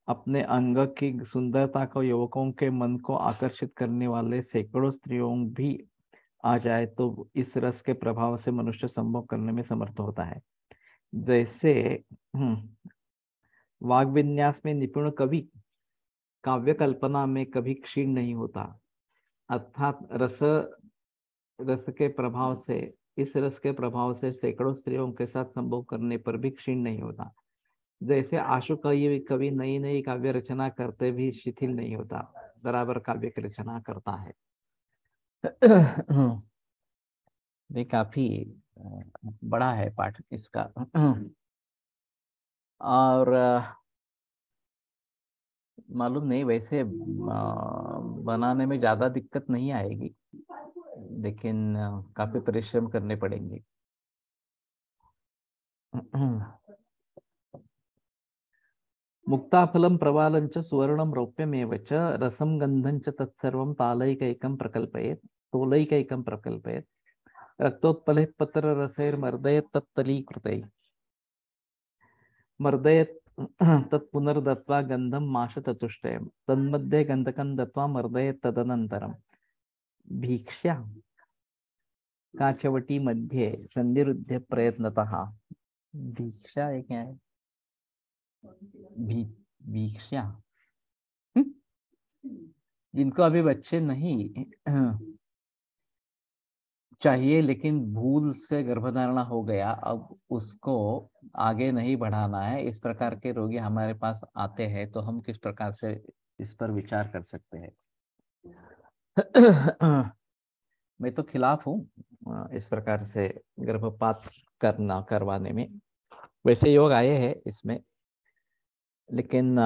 Speaker 1: अपने अंग की सुंदरता को युवकों के मन को आकर्षित करने वाले सैकड़ों स्त्रियों भी आ जाए तो इस रस के प्रभाव से मनुष्य संभोग करने में समर्थ होता है। जैसे वाग विन्यास में निपुण कवि काव्य कल्पना में कभी क्षीण नहीं होता, अर्थात इस रस के प्रभाव से सैकड़ों स्त्रियों के साथ संभोग करने पर भी क्षीण नहीं होता। जैसे आशु कवि नई नई काव्य रचना करते भी शिथिल नहीं होता, बराबर काव्य की रचना करता है। ये काफी बड़ा है पाठ इसका। और मालूम नहीं, वैसे बनाने में ज्यादा दिक्कत नहीं आएगी, लेकिन काफी परिश्रम करने पड़ेंगे। मुक्ताफलम प्रवालं च सुवर्णं रौप्यमेव च रसं गंधं च तत्सर्वं तोलैकैकं प्रकल्पयेत् रक्तोत्पले पत्र रसैर्मर्दयत् तत्तलीकृतैः मर्दयत् तत्पुनर्दत्वा गंधं माश चतुष्टयम् तन्मध्ये गंधकं दत्वा मर्दयत् तदनन्तरं भीक्ष्या काचवटी मध्ये संनिरुध्य प्रयत्नतः। भीक्षा है क्या है? भीक्षा जिनको अभी बच्चे नहीं चाहिए लेकिन भूल से गर्भधारणा हो गया, अब उसको आगे नहीं बढ़ाना है, इस प्रकार के रोगी हमारे पास आते हैं, तो हम किस प्रकार से इस पर विचार कर सकते हैं। मैं तो खिलाफ हूँ इस प्रकार से गर्भपात करवाने में। वैसे योग आए हैं इसमें, लेकिन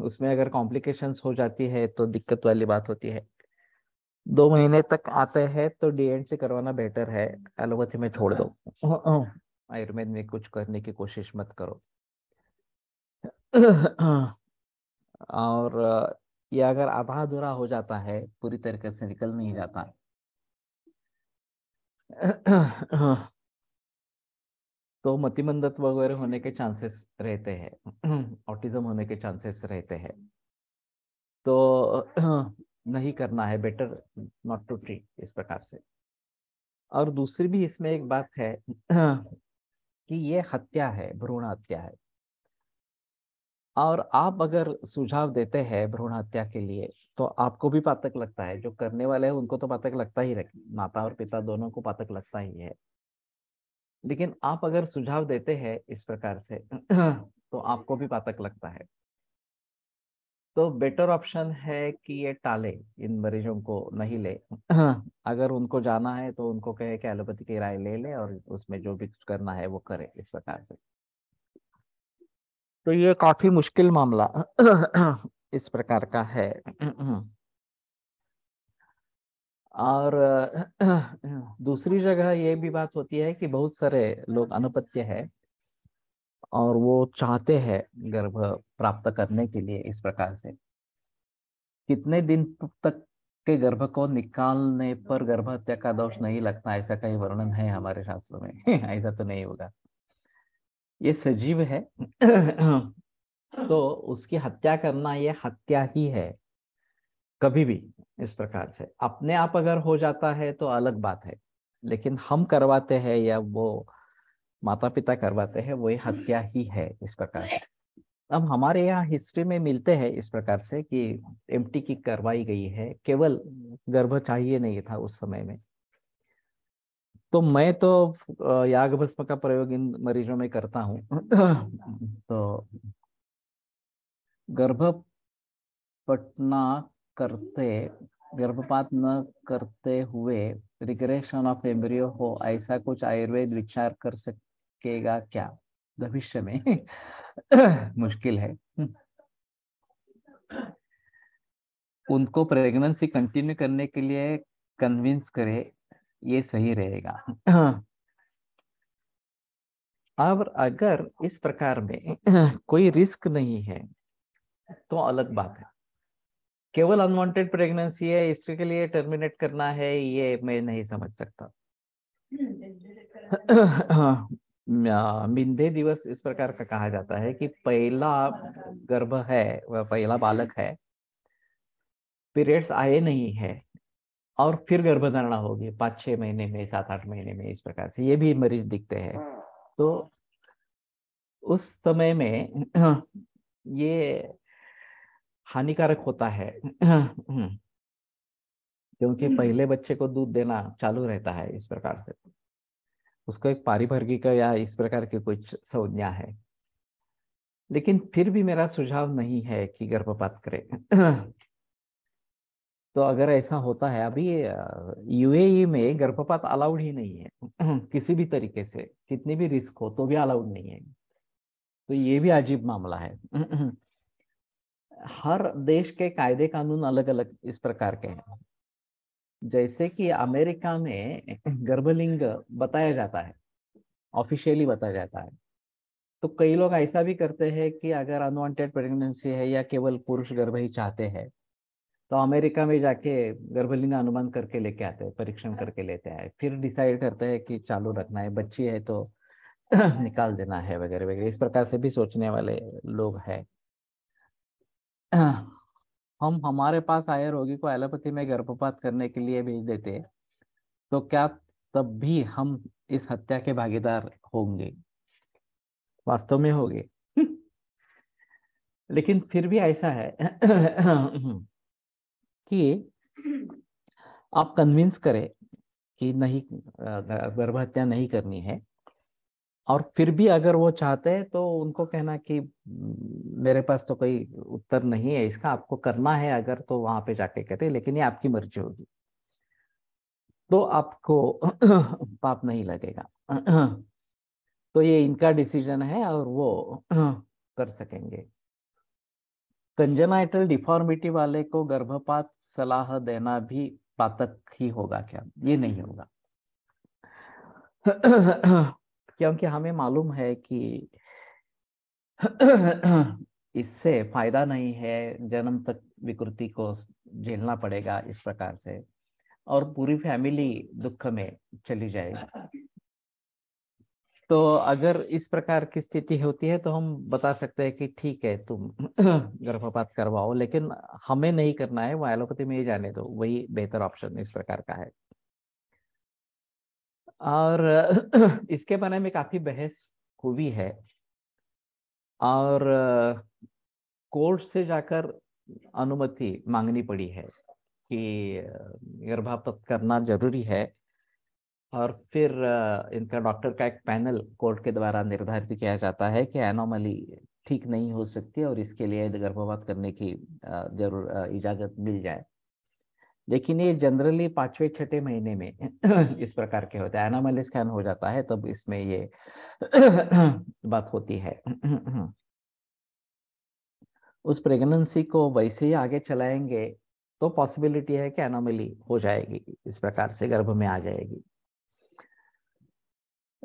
Speaker 1: उसमें अगर कॉम्प्लिकेशंस हो जाती है तो दिक्कत वाली बात होती है। 2 महीने तक आते हैं तो डीएनसी से करवाना बेटर है, एलोपैथी में छोड़ दो। आयुर्वेद में कुछ करने की कोशिश मत करो। और ये अगर आधा अधूरा हो जाता है, पूरी तरीके से निकल नहीं जाता, तो मतिमंदत्व वगैरह होने के चांसेस रहते हैं, ऑटिज्म होने के चांसेस रहते हैं, तो नहीं करना है, बेटर नॉट टू ट्रीट इस प्रकार से। और दूसरी भी इसमें एक बात है कि ये हत्या है, भ्रूण हत्या है, और आप अगर सुझाव देते हैं भ्रूण हत्या के लिए तो आपको भी पातक लगता है, जो करने वाले हैं उनको तो पातक लगता ही रहे, माता और पिता दोनों को पातक लगता ही है, लेकिन आप अगर सुझाव देते हैं इस प्रकार से तो आपको भी पातक लगता है। तो बेटर ऑप्शन है कि ये टाले, इन मरीजों को नहीं ले। अगर उनको जाना है तो उनको कहे कि एलोपैथी की राय ले ले और उसमें जो भी कुछ करना है वो करे इस प्रकार से। तो ये काफी मुश्किल मामला इस प्रकार का है। और दूसरी जगह ये भी बात होती है कि बहुत सारे लोग अनपत्य है और वो चाहते हैं गर्भ प्राप्त करने के लिए इस प्रकार से। कितने दिन तक के गर्भ को निकालने पर गर्भ हत्या का दोष नहीं लगता, ऐसा कहीं वर्णन है हमारे शास्त्रों में? ऐसा तो नहीं होगा। ये सजीव है तो उसकी हत्या करना ये हत्या ही है, कभी भी। इस प्रकार से अपने आप अगर हो जाता है तो अलग बात है, लेकिन हम करवाते हैं या वो माता पिता करवाते हैं, वो हत्या ही है इस प्रकार से। अब हमारे यहाँ हिस्ट्री में मिलते हैं इस प्रकार से कि एमटी की करवाई गई है, केवल गर्भ चाहिए नहीं था उस समय में। तो मैं तो याग भस्म का प्रयोग इन मरीजों में करता हूँ। तो गर्भपटना करते गर्भपात न करते हुए रिग्रेशन ऑफ एम्ब्रियो हो, ऐसा कुछ आयुर्वेद विचार कर सकेगा क्या भविष्य में? मुश्किल है। उनको प्रेगनेंसी कंटिन्यू करने के लिए कन्विंस करे, ये सही रहेगा। अब अगर इस प्रकार में कोई रिस्क नहीं है तो अलग बात है। केवल अनवांटेड प्रेगनेंसी है, इसके लिए टर्मिनेट करना है, ये मैं नहीं समझ सकता। मिंदे दिवस इस प्रकार का कहा जाता है कि पहला गर्भ है, वह पहला बालक है, पीरियड्स आए नहीं है और फिर गर्भधारणा होगी 5-6 महीने में, 7-8 महीने में, इस प्रकार से ये भी मरीज दिखते हैं। तो उस समय में ये हानिकारक होता है, क्योंकि पहले बच्चे को दूध देना चालू रहता है इस प्रकार से। उसको एक पारिभार्गिक या इस प्रकार की कुछ संज्ञा है। लेकिन फिर भी मेरा सुझाव नहीं है कि गर्भपात करें। तो अगर ऐसा होता है, अभी यूएई में गर्भपात अलाउड ही नहीं है। किसी भी तरीके से कितनी भी रिस्क हो तो भी अलाउड नहीं है। तो ये भी अजीब मामला है। हर देश के कायदे कानून अलग अलग इस प्रकार के हैं। जैसे कि अमेरिका में गर्भलिंग बताया जाता है, ऑफिशियली बताया जाता है। तो कई लोग ऐसा भी करते हैं कि अगर अनवांटेड प्रेगनेंसी है या केवल पुरुष गर्भ ही चाहते हैं, तो अमेरिका में जाके गर्भलिंग अनुमान करके लेके आते हैं, परीक्षण करके लेते हैं, फिर डिसाइड करते हैं कि चालू रखना है, बच्ची है तो निकाल देना है, वगैरह वगैरह। इस प्रकार से भी सोचने वाले लोग हैं। हम हमारे पास आए रोगी को एलोपैथी में गर्भपात करने के लिए भेज देते, तो क्या तब भी हम इस हत्या के भागीदार होंगे? वास्तव में होंगे। लेकिन फिर भी ऐसा है कि आप कन्विंस करें कि नहीं, गर्भ हत्या नहीं करनी है, और फिर भी अगर वो चाहते हैं तो उनको कहना कि मेरे पास तो कोई उत्तर नहीं है इसका, आपको करना है अगर तो वहां पे जाके करें, लेकिन ये आपकी मर्जी होगी, तो आपको पाप नहीं लगेगा। तो ये इनका डिसीजन है और वो कर सकेंगे। कंजेनाइटल डिफॉर्मिटी वाले को गर्भपात सलाह देना भी पातक ही होगा क्या? ये नहीं होगा। क्योंकि हमें मालूम है कि इससे फायदा नहीं है, जन्म तक विकृति को झेलना पड़ेगा इस प्रकार से, और पूरी फैमिली दुख में चली जाएगी। तो अगर इस प्रकार की स्थिति होती है तो हम बता सकते हैं कि ठीक है तुम गर्भपात करवाओ, लेकिन हमें नहीं करना है, वो एलोपैथी में ही जाने दो, वही बेहतर ऑप्शन इस प्रकार का है। और इसके बारे में काफी बहस हुई है, और कोर्ट से जाकर अनुमति मांगनी पड़ी है कि गर्भपात करना जरूरी है। और फिर इनका डॉक्टर का एक पैनल कोर्ट के द्वारा निर्धारित किया जाता है कि एनोमली ठीक नहीं हो सकती और इसके लिए गर्भपात करने की इजाजत मिल जाए। लेकिन ये जनरली 5वें-6ठे महीने में इस प्रकार के होते हैं, एनोमली स्कैन हो जाता है तब इसमें ये बात होती है। उस प्रेगनेंसी को वैसे ही आगे चलाएंगे
Speaker 2: तो पॉसिबिलिटी है कि एनोमली हो जाएगी, इस प्रकार से गर्भ में आ जाएगी।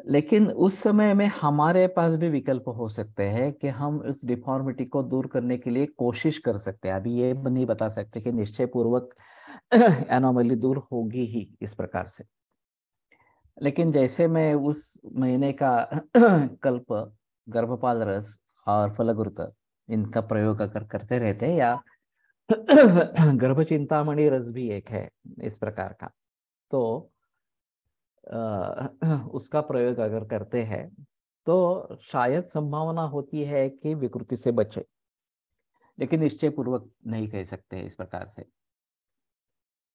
Speaker 2: लेकिन उस समय में हमारे पास भी विकल्प हो सकते हैं कि हम इस डिफॉर्मिटी को दूर करने के लिए कोशिश कर सकते हैं। अभी ये नहीं बता सकते कि निश्चय पूर्वक एनोमली दूर होगी ही इस प्रकार से। लेकिन जैसे मैं उस महीने का कल्प, गर्भपाल रस और फलगुरुत इनका प्रयोग अगर करते रहते हैं, या गर्भ चिंतामणि रस भी एक है इस प्रकार का, तो उसका प्रयोग अगर करते हैं तो शायद संभावना होती है कि विकृति से बचे, लेकिन निश्चय पूर्वक नहीं कह सकते इस प्रकार से।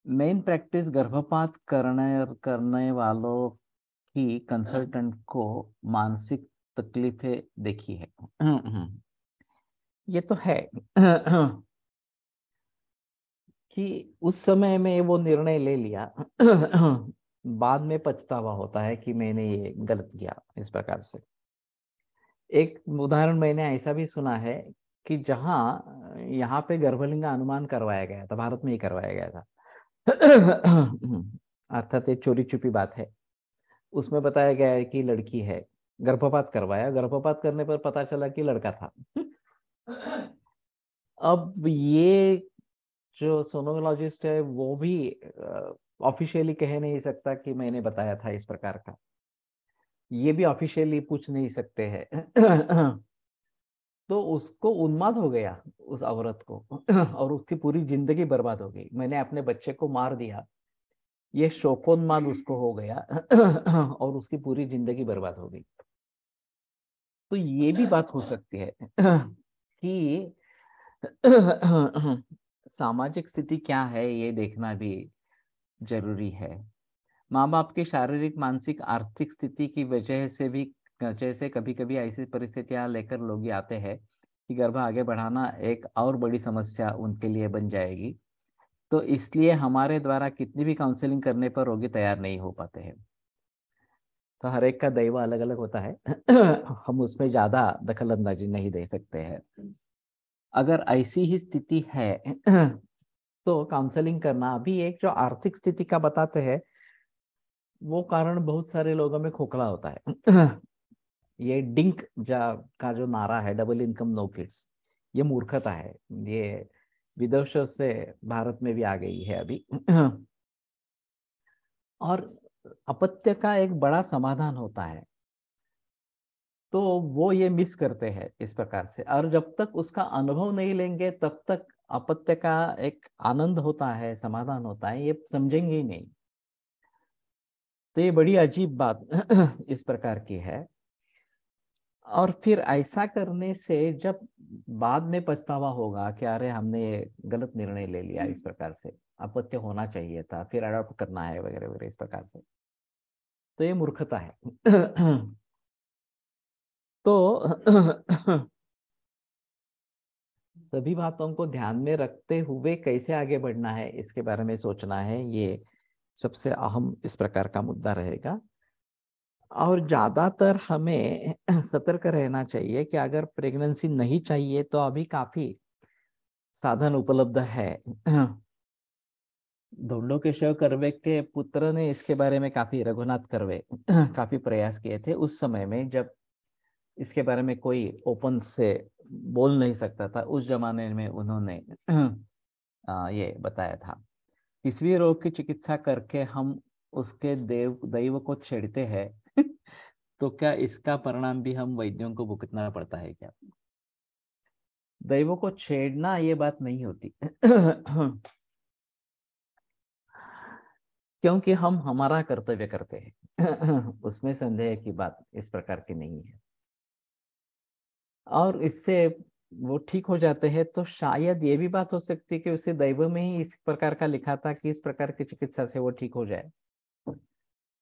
Speaker 2: मेन प्रैक्टिस गर्भपात करने वालों की कंसल्टेंट को मानसिक तकलीफें देखी है। ये तो है कि उस समय में वो निर्णय ले लिया, बाद में पछतावा होता है कि मैंने ये गलत किया इस प्रकार से। एक उदाहरण मैंने ऐसा भी सुना है कि जहां यहाँ पे गर्भलिंग का अनुमान करवाया गया था, भारत में ही करवाया गया था, अर्थात एक चोरी छुपी बात है, उसमें बताया गया है कि लड़की है, गर्भपात करवाया, गर्भपात करने पर पता चला कि लड़का था। अब ये जो सोनोलॉजिस्ट है वो भी ऑफिशियली कह नहीं सकता कि मैंने बताया था इस प्रकार का, ये भी ऑफिशियली पूछ नहीं सकते हैं। तो उसको उन्माद हो गया उस औरत को, और उसकी पूरी जिंदगी बर्बाद हो गई, मैंने अपने बच्चे को मार दिया, ये शोकोन्माद उसको हो गया, और उसकी पूरी जिंदगी बर्बाद हो गई। तो ये भी बात हो सकती है कि सामाजिक स्थिति क्या है ये देखना भी जरूरी है। माँ बाप की शारीरिक, मानसिक, आर्थिक स्थिति की वजह से भी, जैसे कभी कभी ऐसी परिस्थितियां लेकर लोग ये आते हैं कि गर्भ आगे बढ़ाना एक और बड़ी समस्या उनके लिए बन जाएगी, तो इसलिए हमारे द्वारा कितनी भी काउंसलिंग करने पर रोगी तैयार नहीं हो पाते हैं। तो हर एक का दैव अलग अलग होता है। हम उसमें ज्यादा दखल अंदाजी नहीं दे सकते हैं। अगर ऐसी ही स्थिति है तो काउंसलिंग करना, अभी एक जो आर्थिक स्थिति का बताते हैं वो कारण बहुत सारे लोगों में खोखला होता है। ये डिंक का जो नारा है, डबल इनकम नो किड्स, ये मूर्खता है। ये विदेशों से भारत में भी आ गई है अभी। और अपत्य का एक बड़ा समाधान होता है, तो वो ये मिस करते हैं इस प्रकार से। और जब तक उसका अनुभव नहीं लेंगे तब तक अपत्य का एक आनंद होता है, समाधान होता है, ये समझेंगे ही नहीं। तो ये बड़ी अजीब बात इस प्रकार की है। और फिर ऐसा करने से जब बाद में पछतावा होगा कि अरे हमने ये गलत निर्णय ले लिया इस प्रकार से, अपत्य होना चाहिए था, फिर अडॉप्ट करना है वगैरह वगैरह इस प्रकार से, तो ये मूर्खता है। तो सभी बातों को ध्यान में रखते हुए कैसे आगे बढ़ना है इसके बारे में सोचना है, ये सबसे अहम इस प्रकार का मुद्दा रहेगा। और ज्यादातर हमें सतर्क रहना चाहिए कि अगर प्रेगनेंसी नहीं चाहिए तो अभी काफी साधन उपलब्ध है। धोंडो केशव कर्वे के पुत्र ने इसके बारे में काफी, रघुनाथ कर्वे, काफी प्रयास किए थे उस समय में जब इसके बारे में कोई ओपन से बोल नहीं सकता था। उस जमाने में उन्होंने ये बताया था, किसी रोग की चिकित्सा करके हम उसके दैव को छेड़ते हैं, तो क्या इसका परिणाम भी हम वैद्यों को भुगतना पड़ता है क्या? दैवों को छेड़ना ये बात नहीं होती। क्योंकि हम हमारा कर्तव्य करते हैं। उसमें संदेह की बात इस प्रकार की नहीं है। और इससे वो ठीक हो जाते हैं, तो शायद ये भी बात हो सकती है कि उसे दैव में ही इस प्रकार का लिखा था कि इस प्रकार की चिकित्सा से वो ठीक हो जाए।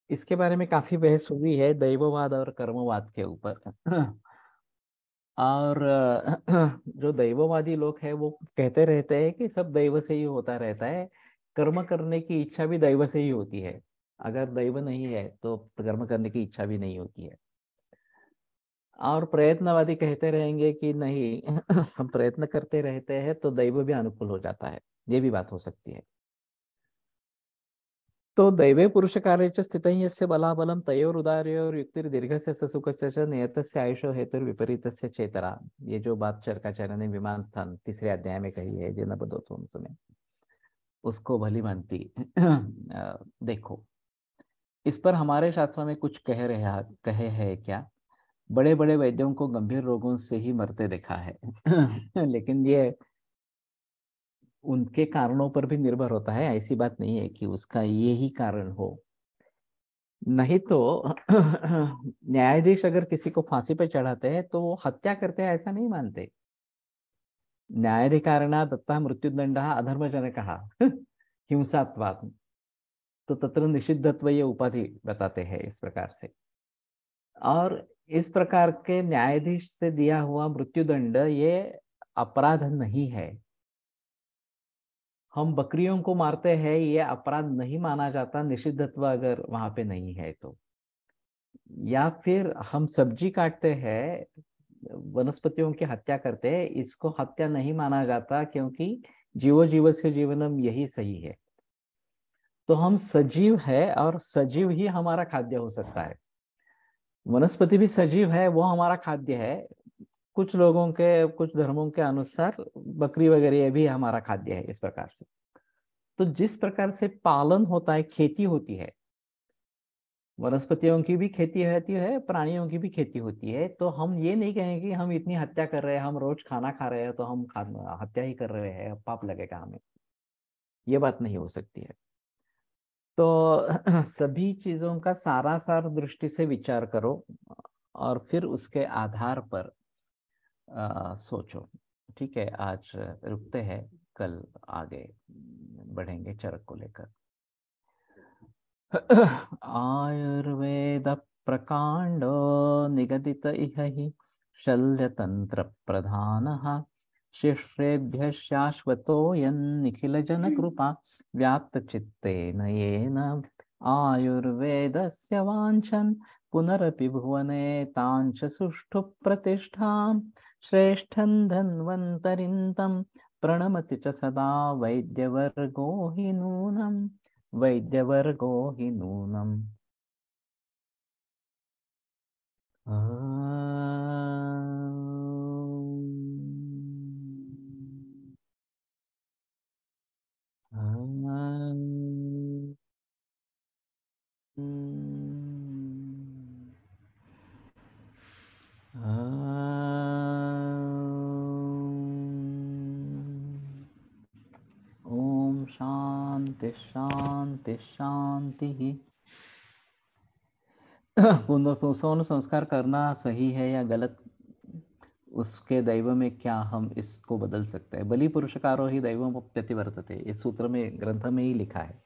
Speaker 2: इसके बारे में काफी बहस हुई है दैववाद और कर्मवाद के ऊपर। और जो दैववादी लोग हैं वो कहते रहते हैं कि सब दैव से ही होता रहता है, कर्म करने की इच्छा भी दैव से ही होती है, अगर दैव नहीं है तो कर्म करने की इच्छा भी नहीं होती है। और प्रयत्नवादी कहते रहेंगे कि नहीं, हम प्रयत्न करते रहते हैं तो दैव भी अनुकूल हो जाता है। ये भी बात हो सकती है।
Speaker 1: तो दैवे पुरुषकार्येच स्थितः यस्य बलाबलं तयोरुदार्योर्युक्तिर्दीर्घस्य स सुखस्य च नियतस्य आयुषो हेतुर्विपरीतस्य चेतरा। ये जो बात चरकाचार्य ने विमान स्थान 3 अध्याय में कही है, जिनबद्धोत्तम सुने, उसको भली भांति देखो। इस पर हमारे शास्त्रों में कुछ कहे है क्या? बड़े बड़े वैद्यों को गंभीर रोगों से ही मरते देखा है लेकिन ये उनके कारणों पर भी निर्भर होता है। ऐसी बात नहीं है कि उसका ये ही कारण हो। नहीं तो न्यायाधीश अगर किसी को फांसी पे चढ़ाते हैं तो वो हत्या करते हैं ऐसा नहीं मानते। न्यायाधिकारिणा दत्तः मृत्युदंडः अधर्मजनकः हिंसात्वात्, तो तत्र निषिद्धत्व ये उपाधि बताते हैं इस प्रकार से। और इस प्रकार के न्यायाधीश से दिया हुआ मृत्युदंड ये अपराध नहीं है। हम बकरियों को मारते हैं, ये अपराध नहीं माना जाता निषिद्धत्व अगर वहां पे नहीं है तो। या फिर हम सब्जी काटते हैं, वनस्पतियों की हत्या करते हैं, इसको हत्या नहीं माना जाता क्योंकि जीवो जीवस्य जीवनम यही सही है। तो हम सजीव है और सजीव ही हमारा खाद्य हो सकता है। वनस्पति भी सजीव है, वो हमारा खाद्य है। कुछ लोगों के, कुछ धर्मों के अनुसार बकरी वगैरह ये भी हमारा खाद्य है इस प्रकार से। तो जिस प्रकार से पालन होता है, खेती होती है, वनस्पतियों की भी खेती होती है, प्राणियों की भी खेती होती है, तो हम ये नहीं कहेंगे कि हम इतनी हत्या कर रहे हैं, हम रोज खाना खा रहे हैं तो हम हत्या ही कर रहे हैं, पाप लगेगा हमें। ये बात नहीं हो सकती है। तो सभी चीजों का सारासार दृष्टि से विचार करो और फिर उसके आधार पर सोचो। ठीक है, आज रुकते हैं, कल आगे बढ़ेंगे चरक को लेकर। आयुर्वेद प्रकांडो निगदित इह हि शल्यतंत्र प्रधानः शिष्येभ्यः शाश्वतोऽयन्निखिल जन कृपा व्याप्त चित्तेन येन आयुर्वेदस्य वाञ्छन् पुनरपि भुवने तांच सुष्ठु प्रतिष्ठां श्रेष्ठं धन्वन्तरिं प्रणमति च सदा वैद्यवर्गो हि नूनम् वैद्यवर्गो हि नूनम्। ओम शांति शांति शांति। पुनर्पुंसवन संस्कार करना सही है या गलत, उसके दैव में क्या हम इसको बदल सकते हैं? बलि पुरुषकारो ही दैवम प्रतिवर्तते, इस सूत्र में, ग्रंथ में ही लिखा है।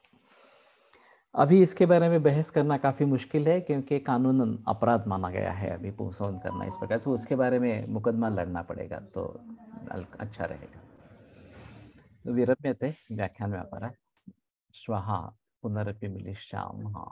Speaker 1: अभी इसके बारे में बहस करना काफी मुश्किल है क्योंकि कानूनन अपराध माना गया है अभी पुंसवन करना इस प्रकार से। उसके बारे में मुकदमा लड़ना पड़ेगा तो अच्छा रहेगा। विरम्यते व्याख्यान व्यापार श्वः पुनरपि मिलिष्यामः।